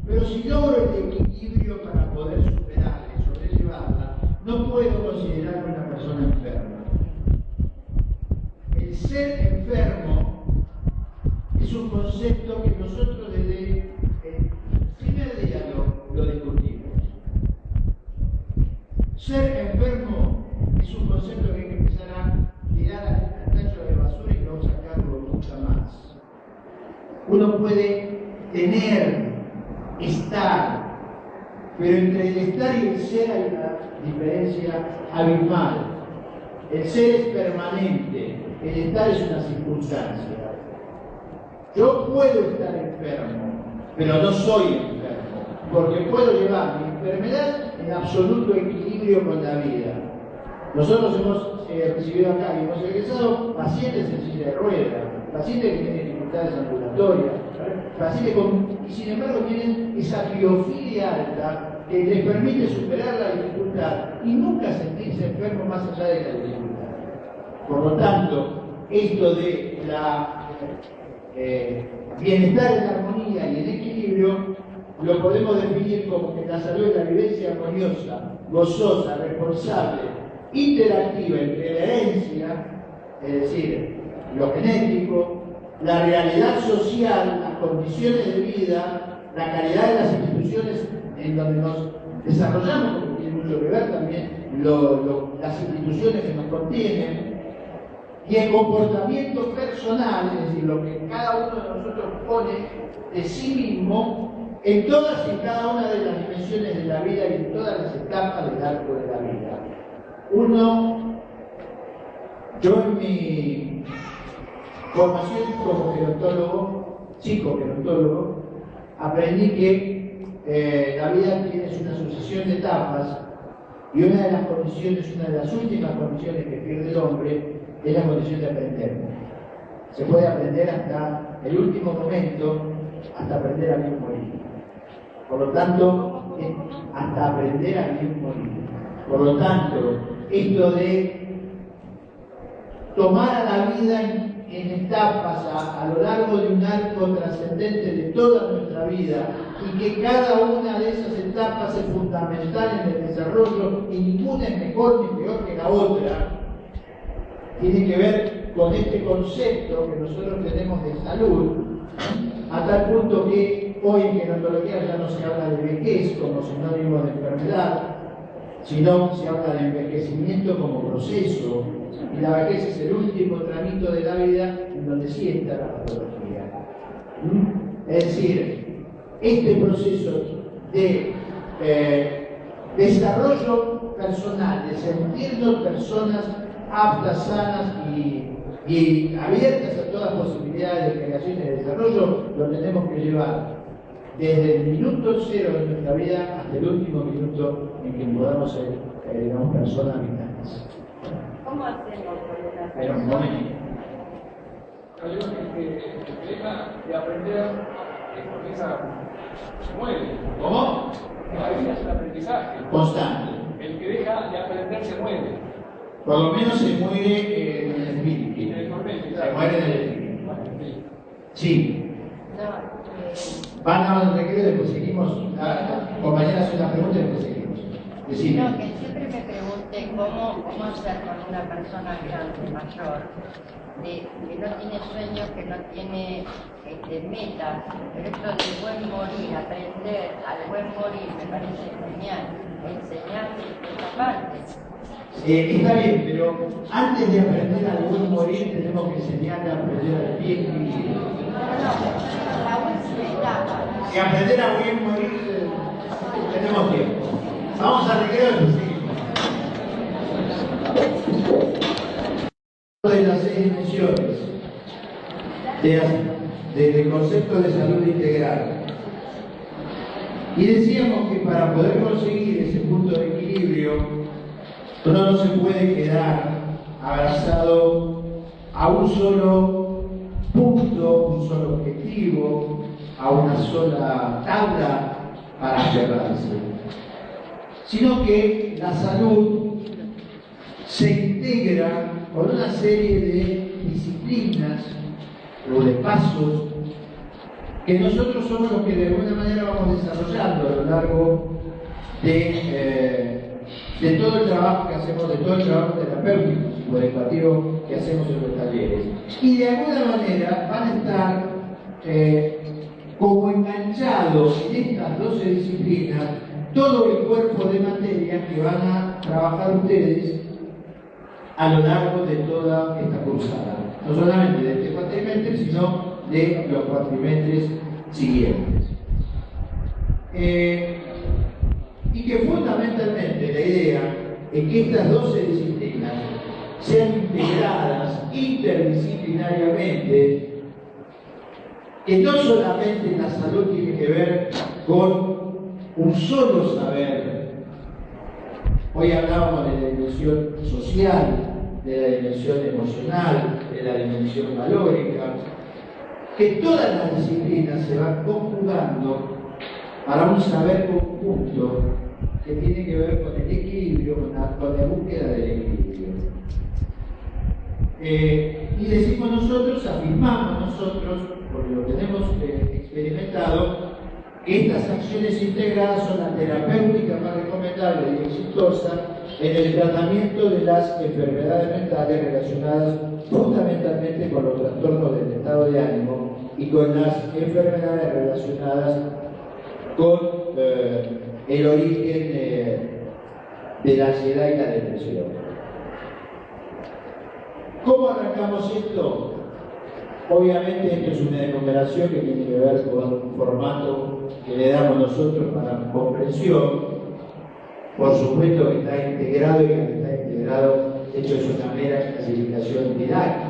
pero si logro el equilibrio para poder superarla y sobrellevarla, no puedo considerarme una persona enferma. El ser enfermo es un concepto que nosotros desde el primer día lo discutimos. Ser enfermo es un concepto que hay que empezar a tirar al tacho de basura y no sacarlo nunca más. Uno puede tener, estar, pero entre el estar y el ser hay una diferencia abismal. El ser es permanente, el estar es una circunstancia. Yo puedo estar enfermo, pero no soy enfermo, porque puedo llevar mi enfermedad en absoluto equilibrio con la vida. Nosotros hemos recibido acá y hemos egresado pacientes en silla de ruedas, pacientes que tienen dificultades ambulatorias, pacientes y sin embargo tienen esa biofilia alta que les permite superar la dificultad y nunca sentirse enfermo más allá de la dificultad. Por lo tanto, esto de la bienestar en armonía y en equilibrio lo podemos definir como que la salud es la vivencia armoniosa, gozosa, responsable, interactiva entre la herencia, es decir, lo genético, la realidad social, las condiciones de vida, la calidad de las instituciones en donde nos desarrollamos, porque tiene mucho que ver también las instituciones que nos contienen, y el comportamiento personal, es decir, lo que cada uno de nosotros pone de sí mismo en todas y cada una de las dimensiones de la vida y en todas las etapas del arco de la vida. Yo en mi formación como gerontólogo, psicogerontólogo, aprendí que la vida tiene una sucesión de etapas y una de las condiciones, una de las últimas condiciones que pierde el hombre es la condición de aprender. Se puede aprender hasta el último momento, hasta aprender a bien morir. Por lo tanto, hasta aprender a bien morir. Por lo tanto, esto de tomar a la vida en etapas a lo largo de un arco trascendente de toda nuestra vida y que cada una de esas etapas es fundamental en el desarrollo y ninguna es mejor ni peor que la otra, tiene que ver con este concepto que nosotros tenemos de salud, a tal punto que hoy en gerontología ya no se habla de vejez como sinónimo de enfermedad, sino se habla de envejecimiento como proceso, y la vejez es el último tramito de la vida en donde sí está la patología. Es decir, este proceso de desarrollo personal, de sentirnos personas aptas, sanas y abiertas a todas posibilidades de creación y de desarrollo, lo tenemos que llevar desde el minuto cero de nuestra vida hasta el último minuto en que podamos ser, digamos, personas vitales. ¿Cómo hacemos con una Pero un momento. Yo digo que deja de aprender es porque se muere. ¿Cómo? La vida es un aprendizaje. Constante. El que deja de aprender se muere. Por lo menos se muere en el espíritu. En el momento, Se muere en el espíritu. Sí. No, Van al recreo, después seguimos. Compañera, hace una pregunta y después seguimos. Decime. no, que siempre me pregunté cómo hacer con una persona grande, mayor, que no tiene sueños, que no tiene metas, pero esto del buen morir, aprender al buen morir, me parece genial, enseñar esta parte. Está bien, pero antes de aprender al buen morir tenemos que enseñarle a aprender al bien vivir. La última etapa. Y aprender a bien morir tenemos tiempo. Vamos al recreo y seguimos. De las 6 dimensiones del concepto de salud integral. Y decíamos que para poder conseguir ese punto de equilibrio, uno no se puede quedar abrazado a un solo punto, un solo objetivo, a una sola tabla para aferrarse, sino que la salud se integra con una serie de disciplinas o de pasos que nosotros somos los que de alguna manera vamos desarrollando a lo largo de todo el trabajo que hacemos, de todo el trabajo terapéutico, psicoeducativo que hacemos en los talleres. Y de alguna manera van a estar como enganchados en estas 12 disciplinas todo el cuerpo de materias que van a trabajar ustedes a lo largo de toda esta cursada. No solamente de este cuatrimestre, sino de los cuatrimestres siguientes. Y que fundamentalmente la idea es que estas 12 disciplinas sean integradas interdisciplinariamente, que no solamente la salud tiene que ver con un solo saber. Hoy hablábamos de la dimensión social, de la dimensión emocional, de la dimensión valórica, que todas las disciplinas se van conjugando para un saber conjunto que tiene que ver con el equilibrio, con la búsqueda del equilibrio. Y decimos nosotros, afirmamos nosotros, porque lo tenemos experimentado, que estas acciones integradas son la terapéutica más recomendable y exitosa en el tratamiento de las enfermedades mentales relacionadas fundamentalmente con los trastornos del estado de ánimo y con las enfermedades relacionadas con el origen de la ansiedad y la depresión. ¿Cómo arrancamos esto? Obviamente esto es una enumeración que tiene que ver con un formato que le damos nosotros para comprensión. Por supuesto que está integrado y que está integrado, esto es una mera clasificación didáctica.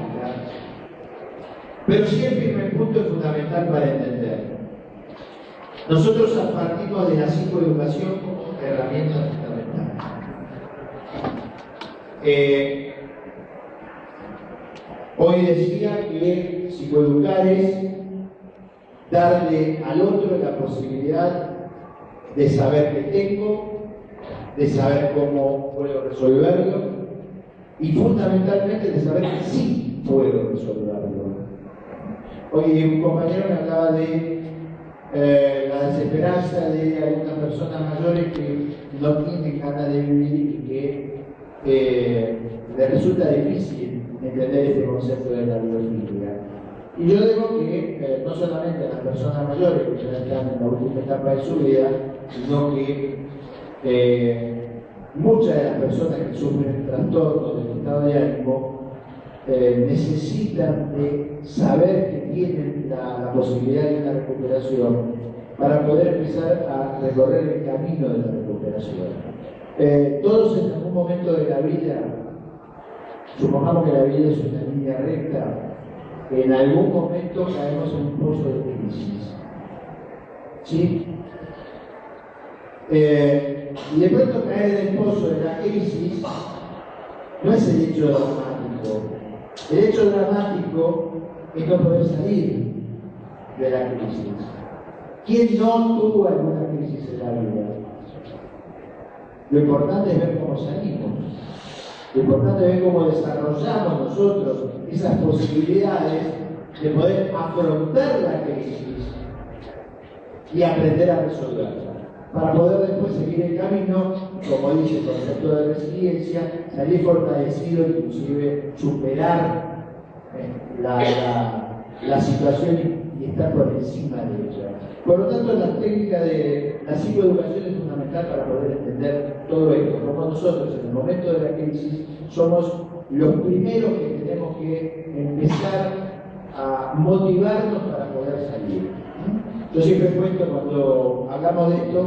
Pero sí el primer punto es fundamental para entender. Nosotros partimos de la psicoeducación como herramienta fundamental. Hoy decía que psicoeducar es darle al otro la posibilidad de saber qué tengo, de saber cómo puedo resolverlo y fundamentalmente de saber que sí puedo resolverlo. Hoy un compañero me hablaba de la desesperanza de algunas personas mayores que no tienen ganas de vivir y que les resulta difícil entender este concepto de la biofilia. Y yo digo que no solamente a las personas mayores que ya están en la última etapa de su vida, sino que muchas de las personas que sufren trastornos del estado de ánimo necesitan de saber que tienen la posibilidad de una recuperación para poder empezar a recorrer el camino de la recuperación. Todos en algún momento de la vida, supongamos que la vida es una línea recta, en algún momento caemos en un pozo de crisis. ¿Sí? Y de pronto caer en el pozo de la crisis no es el hecho dramático. El hecho dramático es no poder salir de la crisis. ¿Quién no tuvo alguna crisis en la vida? Lo importante es ver cómo salimos. Lo importante es ver cómo desarrollamos nosotros esas posibilidades de poder afrontar la crisis y aprender a resolverla, para poder después seguir el camino, como dice el concepto de resiliencia, salir fortalecido, inclusive superar la situación y estar por encima de ella. Por lo tanto, la técnica de la psicoeducación es fundamental para poder entender todo esto. Como nosotros, en el momento de la crisis, somos los primeros que tenemos que empezar a motivarnos para poder salir. Yo siempre cuento cuando hablamos de esto,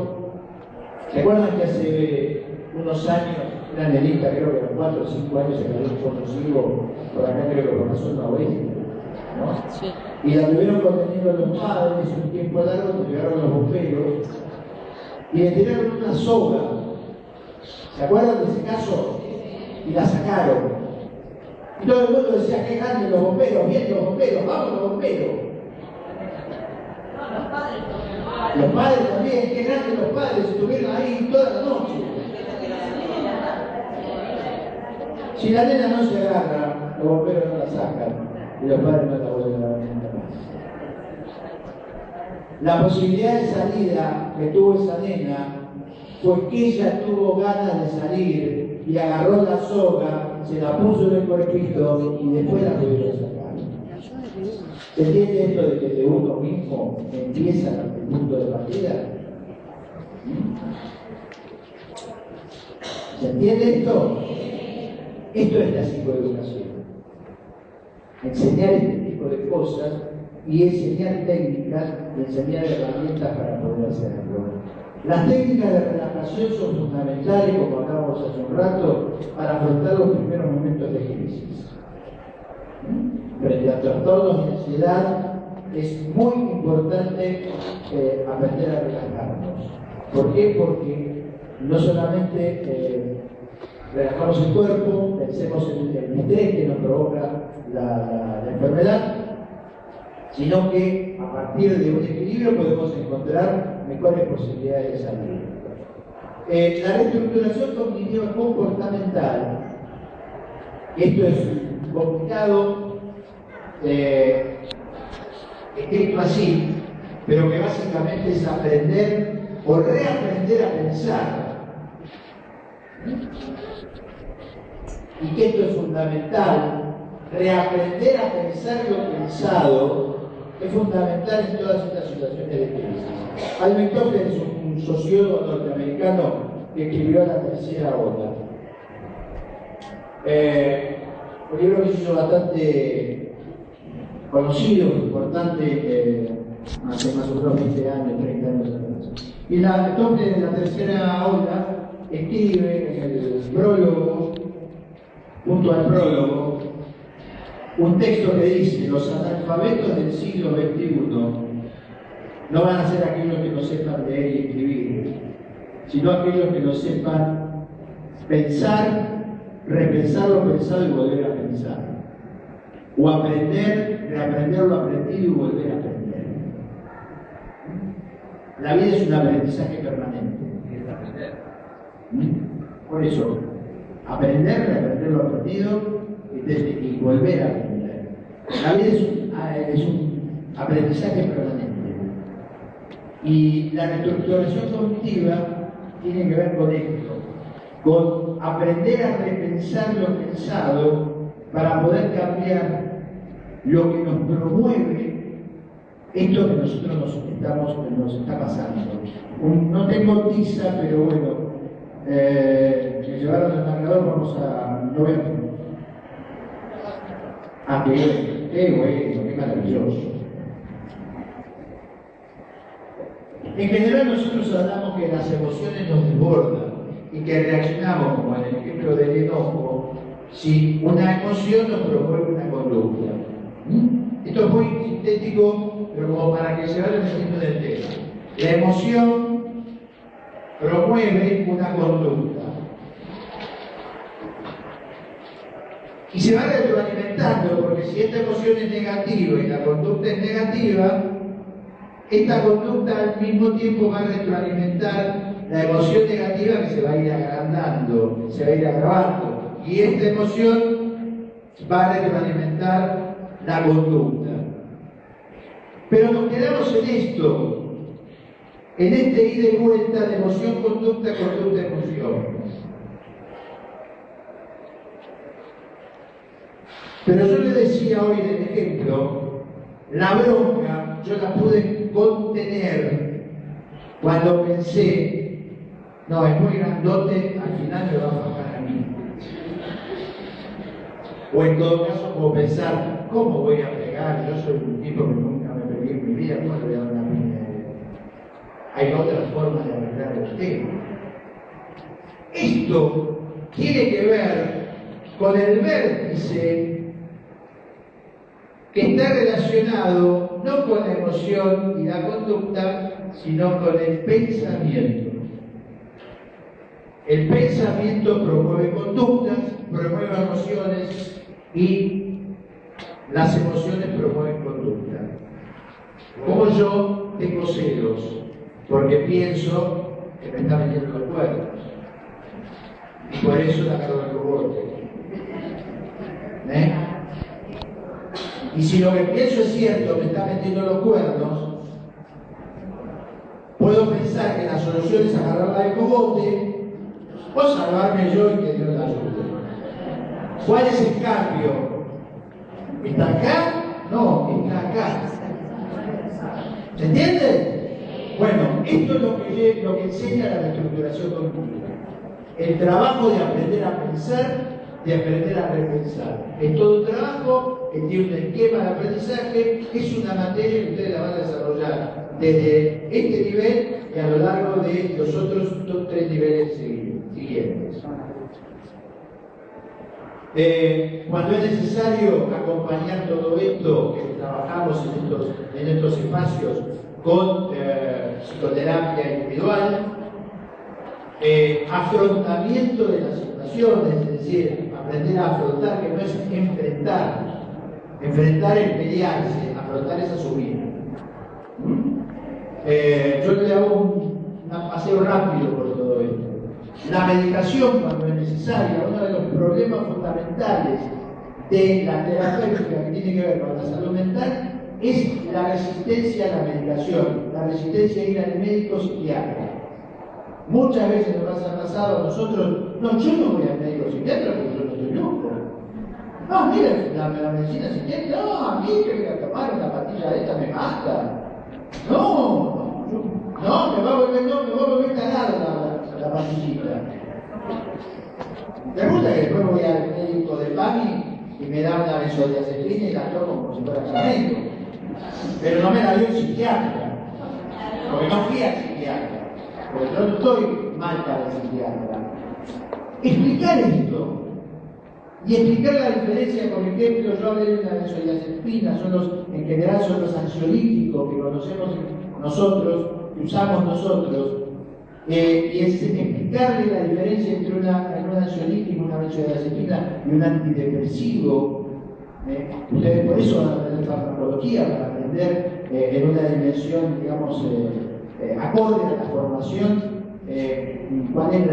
¿recuerdan que hace unos años, una nenita, creo que a los 4 o 5 años, se cayó un conocido por acá, creo que por la zona oeste, ¿no? Sí. Y la tuvieron conteniendo los padres un tiempo largo, llegaron los bomberos y le tiraron una soga. ¿Se acuerdan de ese caso? Y la sacaron. Y todo el mundo decía, qué grande los bomberos, bien los bomberos, vamos los bomberos. Los padres también, qué grandes los padres, estuvieron ahí toda la noche. Si la nena no se agarra, los bomberos no la sacan y los padres no la vuelven a ver nunca más. La posibilidad de salida que tuvo esa nena fue que ella tuvo ganas de salir y agarró la soga, se la puso en el cuerpito y después la pudieron sacar. ¿Se entiende esto de que de uno mismo empieza el punto de partida? ¿Se entiende esto? Esto es la psicoeducación. Enseñar este tipo de cosas y enseñar técnicas y enseñar herramientas para poder hacerlo. Las técnicas de relajación son fundamentales, como hablábamos hace un rato, para afrontar los primeros momentos de crisis. Frente a trastornos de ansiedad es muy importante aprender a relajarnos. ¿Por qué? Porque no solamente relajamos el cuerpo, pensemos en el estrés que nos provoca la enfermedad, sino que a partir de un equilibrio podemos encontrar mejores posibilidades de salir. La reestructuración cognitiva comportamental, esto es complicado, escrito así, pero que básicamente es aprender o reaprender a pensar. Y que esto es fundamental, reaprender a pensar lo pensado es fundamental en todas estas situaciones de crisis. Alvin Toffler es un sociólogo norteamericano que escribió La tercera ola. un libro que se hizo bastante conocido, importante, hace más o menos 20 años, 30 años atrás. Y la Tople de la tercera ola escribe en el prólogo, junto al prólogo, un texto que dice: los analfabetos del siglo XXI no van a ser aquellos que no sepan leer y escribir, sino aquellos que no sepan pensar, repensar lo pensado y volver a pensar, o aprender, reaprender lo aprendido y volver a aprender. La vida es un aprendizaje permanente. Por eso, aprender, reaprender lo aprendido y volver a aprender. La vida es un aprendizaje permanente. Y la reestructuración cognitiva tiene que ver con esto, con aprender a repensar lo pensado para poder cambiar lo que nos promueve esto que nosotros nos está pasando. No tengo tiza, pero bueno, me llevaron al marcador, no voy a... Ah, qué bueno, qué maravilloso. En general nosotros hablamos que las emociones nos desbordan y que reaccionamos, como en el ejemplo del enojo, si una emoción nos promueve una conducta. Esto es muy sintético, pero como para que se vaya metiendo en el tema. La emoción promueve una conducta. Y se va retroalimentando, porque si esta emoción es negativa y la conducta es negativa, esta conducta al mismo tiempo va a retroalimentar la emoción negativa que se va a ir agrandando, se va a ir agravando. Y esta emoción va a retroalimentar la conducta. Pero nos quedamos en esto, en este ida y vuelta de emoción, conducta, emoción. Pero yo le decía hoy en el ejemplo, la bronca yo la pude contener cuando pensé, no, es muy grandote, al final me va a fajar a mí. O en todo caso, como pensar, ¿cómo voy a pegar? Yo soy un tipo que nunca me pegué en mi vida, ¿cómo le voy a dar una piña? Hay otras formas de arreglar el tema. Esto tiene que ver con el vértice que está relacionado no con la emoción y la conducta, sino con el pensamiento. El pensamiento promueve conductas, promueve emociones y las emociones promueven conducta. Como yo tengo celos, porque pienso que me está metiendo los cuernos. Y por eso la cargo el robote. Y si lo que pienso es cierto, me está metiendo los cuernos, puedo pensar que la solución es agarrarla de cogote o salvarme yo y que Dios la ayude. ¿Cuál es el cambio? ¿Está acá? No, está acá. ¿Se entiende? Bueno, esto es lo que enseña la reestructuración cognitiva. El trabajo de aprender a pensar, de aprender a repensar. Es todo un trabajo que tiene un esquema de aprendizaje, es una materia que ustedes la van a desarrollar desde este nivel y a lo largo de los otros 3 niveles siguientes. Cuando es necesario acompañar todo esto que trabajamos en estos espacios con psicoterapia individual, afrontamiento de las situaciones, es decir, aprender a afrontar, que no es enfrentar. Enfrentar es pelearse, afrontar es asumir. Yo le hago un paseo rápido por todo esto. La medicación, cuando es necesaria, uno de los problemas fundamentales de la terapéutica que tiene que ver con la salud mental es la resistencia a la medicación, la resistencia a ir al médico psiquiatra. Muchas veces nos ha pasado a nosotros, no, yo no voy al médico psiquiatra porque yo no estoy loco. No, mire, la medicina psiquiátrica, no, a mí que voy a tomar una pastilla esta me mata. No, me va a volver cagada la pastillita. Resulta que después voy al médico de PAMI y me da una benzodiazepina y la tomo como si fuera cemento. Pero no me la dio un psiquiatra, porque no fui al psiquiatra, porque yo no estoy mal para el psiquiatra. Explicar esto y explicar la diferencia, por ejemplo, yo hablé de la benzodiazepina, en general son los ansiolíticos que conocemos nosotros, que usamos nosotros, y es explicarle la diferencia entre un ansiolítico, una benzodiazepina y un antidepresivo. Ustedes por eso van a aprender farmacología, para aprender en una dimensión, digamos, acorde a la formación, cuál es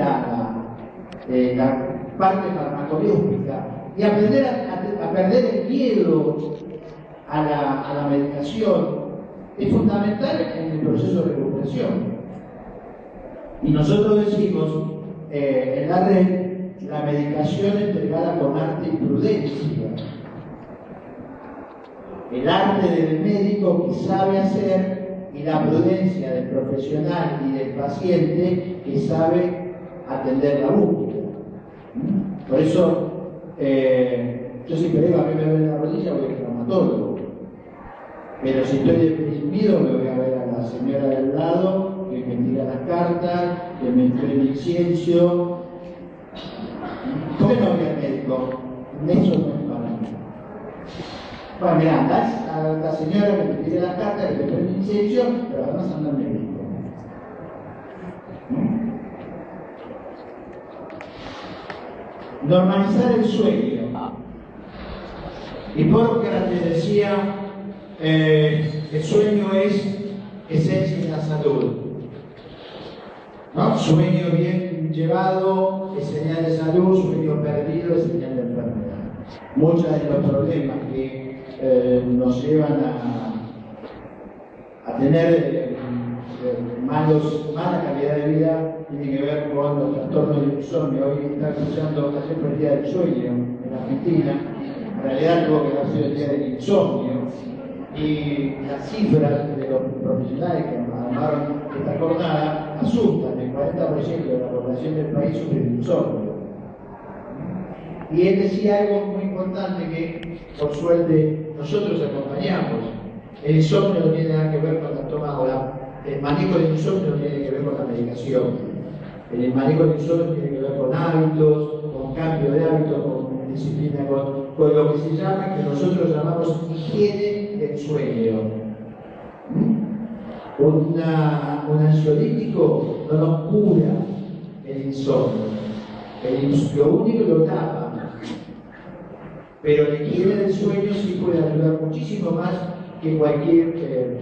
la parte farmacológica, y aprender a perder el miedo a la medicación es fundamental en el proceso de recuperación. Y nosotros decimos en la red, la medicación entregada con arte y prudencia. El arte del médico que sabe hacer y la prudencia del profesional y del paciente que sabe atender la búsqueda. Por eso, yo siempre digo, a mí me duele la rodilla, voy al traumatólogo. Pero si estoy deprimido, me voy a ver a la señora del lado, que me tira las cartas, que me entrega el incienso. ¿Por qué no voy al médico? Eso no es para mí. Bueno, mirá, andás a la señora que me tira las cartas, que me entrega el incienso, pero además anda al médico. Normalizar el sueño. Hipócrates decía, el sueño es esencia de la salud. ¿No? Sueño bien llevado es señal de salud, sueño perdido es señal de enfermedad. Muchos de los problemas que nos llevan a tener mala calidad de vida tiene que ver con los trastornos del insomnio. Hoy está escuchando, ayer fue el día del sueño en Argentina, en realidad tuvo que haber sido el día del insomnio, y las cifras de los profesionales que armaron esta jornada asustan. El 40% de la población del país sufre de insomnio. Y él decía algo muy importante que, por suerte, nosotros acompañamos. El insomnio no tiene nada que ver con la toma o el manejo del insomnio no tiene que ver con la medicación. El manejo del insomnio tiene que ver con hábitos, con cambio de hábitos, con disciplina, con lo que se llama, que nosotros llamamos higiene del sueño. Un ansiolítico no nos cura el insomnio. Lo único lo tapa. Pero la higiene del sueño sí puede ayudar muchísimo más que cualquier...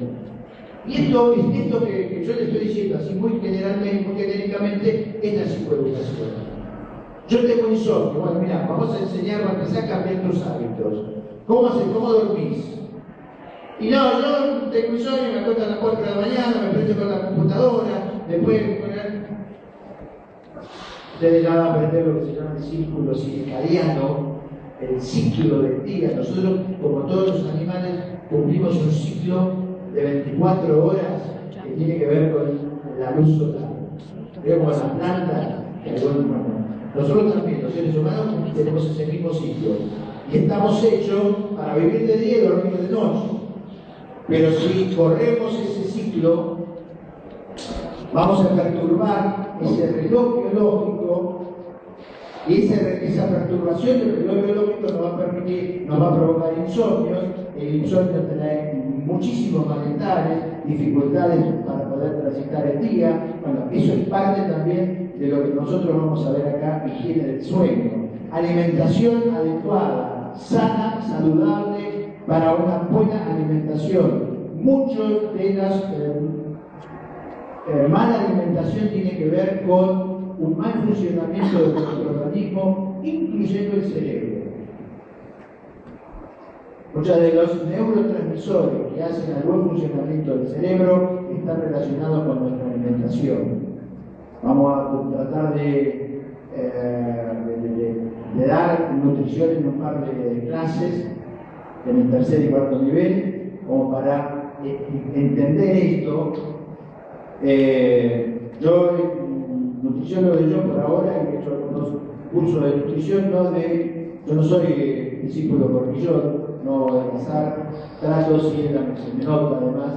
Y esto que yo le estoy diciendo así muy generalmente, muy genéricamente, es la psicoeducación. Yo tengo insomnio, bueno, mira, vamos a enseñar a empezar a cambiar tus hábitos. ¿Cómo dormís? Y no, yo tengo insomnio, me acuesto a las 4 de la mañana, me prendo con la computadora, después... Ustedes ya van a aprender lo que se llama el círculo circadiano, el ciclo del día. Nosotros, como todos los animales, cumplimos un ciclo de 24 horas que tiene que ver con la luz solar. Veo como las plantas, nosotros también, los seres humanos, tenemos ese mismo ciclo. Y estamos hechos para vivir de día y dormir de noche. Pero si corremos ese ciclo, vamos a perturbar ese reloj biológico, y esa perturbación del reloj biológico nos va a provocar insomnios. El insomnio trae muchísimos malestares, dificultades para poder transitar el día. Bueno, eso es parte también de lo que nosotros vamos a ver acá, higiene del sueño. Alimentación adecuada, sana, saludable, para una buena alimentación. Muchos de las mala alimentación tiene que ver con un mal funcionamiento de nuestro organismo, incluyendo el cerebro. Muchos de los neurotransmisores que hacen al buen funcionamiento del cerebro están relacionados con nuestra alimentación. Vamos a tratar de dar nutrición en un par de clases en el tercer y cuarto nivel, como para entender esto. Yo, nutriciólogo de yo por ahora, he hecho algunos cursos de nutrición, yo no soy discípulo Cornillón, no de pasar, trato sí de la nota además,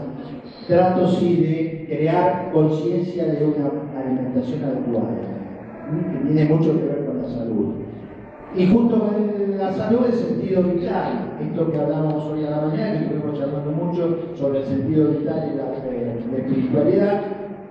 trato sí de crear conciencia de una alimentación adecuada, que tiene mucho que ver con la salud. Y junto con la salud, el sentido vital, esto que hablábamos hoy a la mañana, que estuvimos charlando mucho sobre el sentido vital y la espiritualidad,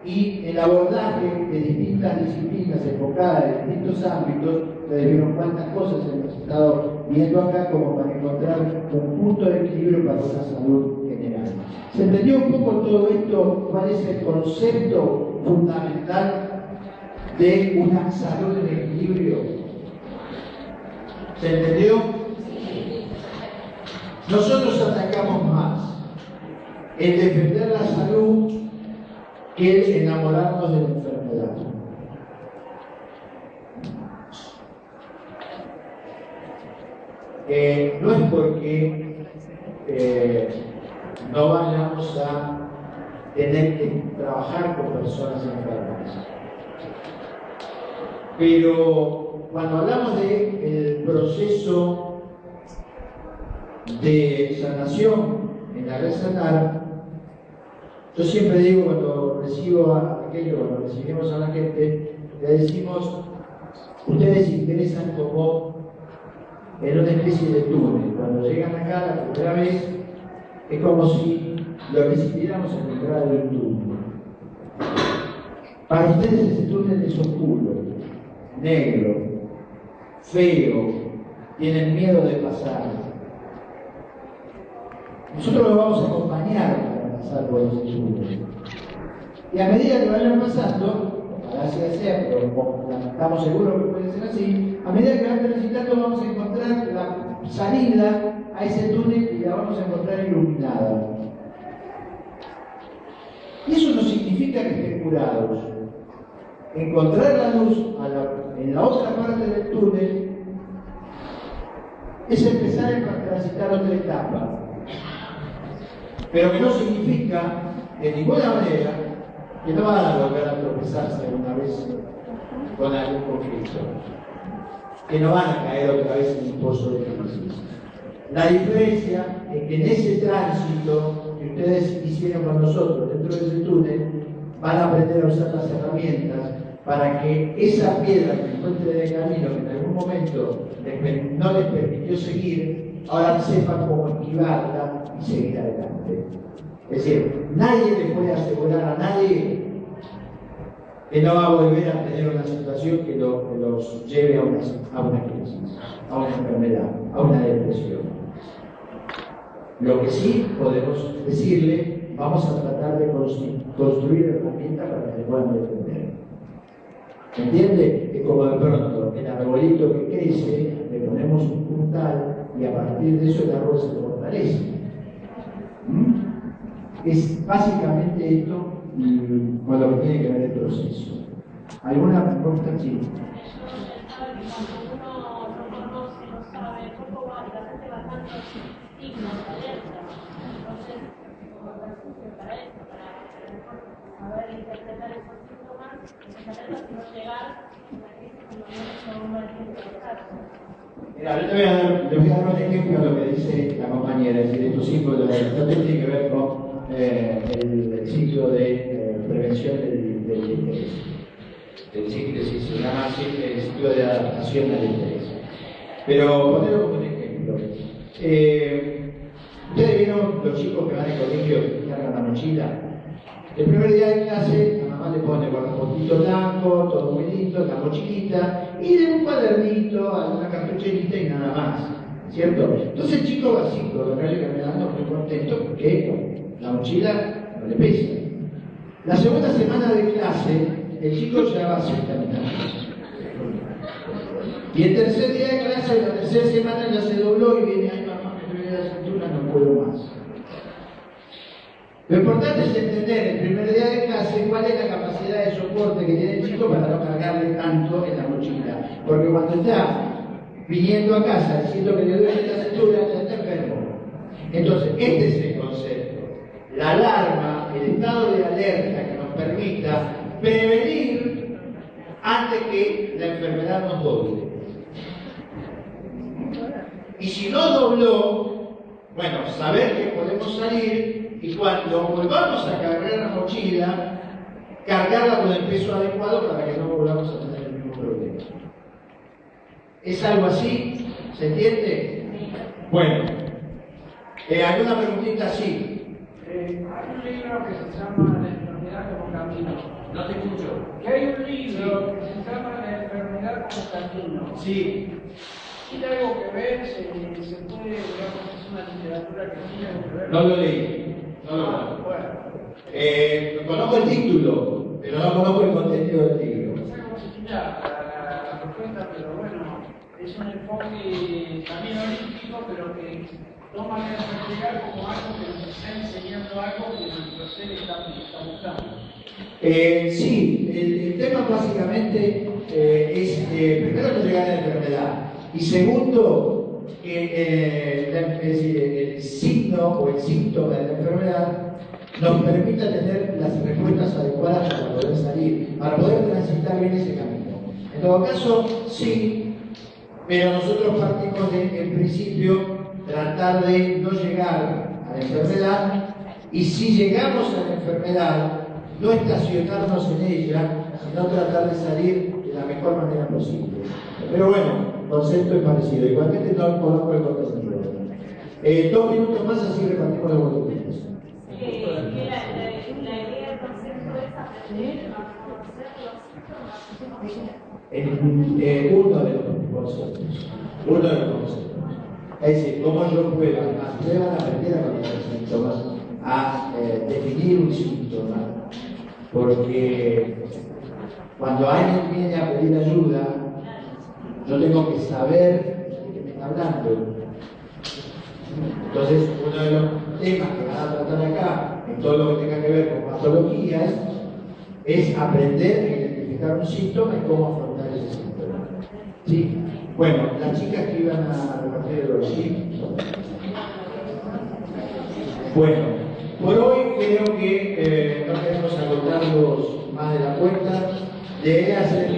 y el abordaje de distintas disciplinas enfocadas en distintos ámbitos. Ustedes vieron cuántas cosas hemos estado viendo acá como para encontrar un punto de equilibrio para una salud general. ¿Se entendió un poco todo esto? ¿Cuál es el concepto fundamental de una salud en equilibrio? ¿Se entendió? Nosotros atacamos más el defender la salud que el enamorarnos de la enfermedad. No es porque no vayamos a tener que trabajar con personas enfermas, pero cuando hablamos del proceso de sanación en la red Sanar, yo siempre digo cuando recibimos a la gente, le decimos, ustedes ingresan como en una especie de túnel. Cuando llegan acá la primera vez, es como si lo recibiéramos en la entrada de un túnel. Para ustedes ese túnel es oscuro, negro, feo, tienen miedo de pasar. Nosotros los vamos a acompañar para pasar por ese túnel. Y a medida que vayan pasando, ojalá sea, pero estamos seguros que puede ser así, a medida que vayan transitando vamos a encontrar la salida a ese túnel y la vamos a encontrar iluminada. Y eso no significa que estén curados. Encontrar la luz en la otra parte del túnel es empezar a transitar otra etapa. Pero que no significa, de ninguna manera, que no van a volver a tropezarse alguna vez con algún conflicto, que no van a caer otra vez en un pozo de crisis. La diferencia es que en ese tránsito que ustedes hicieron con nosotros dentro de ese túnel, van a aprender a usar las herramientas para que esa piedra que encuentren en el camino, que en algún momento no les permitió seguir, ahora sepan cómo esquivarla y seguir adelante. Es decir, nadie le puede asegurar a nadie que no va a volver a tener una situación que los lleve a una crisis, a una enfermedad, a una depresión. Lo que sí podemos decirle, vamos a tratar de construir herramientas para que se puedan defender. ¿Entiende? Que como de pronto el arbolito que crece, le ponemos un puntal y a partir de eso el árbol se fortalece. Es básicamente esto con lo que tiene que ver el proceso. ¿Alguna pregunta, sí? Mira, yo les voy a dar un ejemplo de lo que dice la compañera, es decir, estos símbolos, esto tiene que ver con el ciclo de prevención del interés. El ciclo, se llama así, el ciclo de adaptación al interés. Pero ponerlo como un ejemplo. Ustedes vieron los chicos que van al colegio y cargan la mochila. El primer día de clase, la mamá le pone con un poquito blanco, todo muy lindo, la mochilita, y de un cuadernito, alguna cartucherita y nada más, ¿cierto? Entonces el chico va así, con los rayos caminando muy contento porque la mochila no le pesa. La segunda semana de clase, el chico ya va así caminando. Y el tercer día de clase, la tercera semana ya se dobló y viene, ay mamá, me duele la cintura, no puedo más. Lo importante es entender el primer día de clase cuál es la capacidad de soporte que tiene el chico para no cargarle tanto en la mochila. Porque cuando está viniendo a casa diciendo que le duele la cintura, ya está enfermo. Entonces, este es el concepto. La alarma, el estado de alerta que nos permita prevenir antes que la enfermedad nos doble. Y si no dobló, bueno, saber que podemos salir y cuando volvamos a cargar la mochila, cargarla con el peso adecuado para que no volvamos a tener el mismo problema. ¿Es algo así? ¿Se entiende? Bueno, ¿alguna preguntita así? Hay un libro que se llama La enfermedad como camino. No te escucho. Que hay un libro que se llama La enfermedad como camino. Sí. ¿Tiene algo que ver? ¿Se puede, digamos, es una literatura que tiene algo que ver? No lo leí. No lo conozco. Bueno. Conozco el título, pero no conozco el contenido del libro. No sé cómo se titula la propuesta, pero bueno, es un enfoque también holístico, pero que toma la enfermedad como algo que nos está enseñando algo que nuestro ser está buscando. Sí, el tema básicamente es, primero, no llegar a la enfermedad, y segundo, el signo o el síntoma de la enfermedad nos permita tener las respuestas adecuadas para poder salir, para poder transitar bien ese camino. En todo caso, sí, pero nosotros partimos de, en principio, tratar de no llegar a la enfermedad, y si llegamos a la enfermedad, no estacionarnos en ella, sino tratar de salir de la mejor manera posible. Pero bueno, el concepto es parecido. Igualmente no conozco el contenido. 2 minutos más, así repartimos los voluntarios. La idea del concepto es aprender a conocer los síntomas. Uno de los conceptos. Es decir, cómo yo puedo, además, ustedes van a aprender a conocer síntomas, a definir un síntoma, porque cuando alguien viene a pedir ayuda, yo tengo que saber de qué me está hablando. Entonces, uno de los temas que van a tratar acá, en todo lo que tenga que ver con patologías, es aprender a identificar un síntoma y cómo afrontar ese síntoma. ¿Sí? Bueno, las chicas que iban a repartir el ¿sí? Bueno, por hoy creo que no queremos agotarlos más de la cuenta. De hacer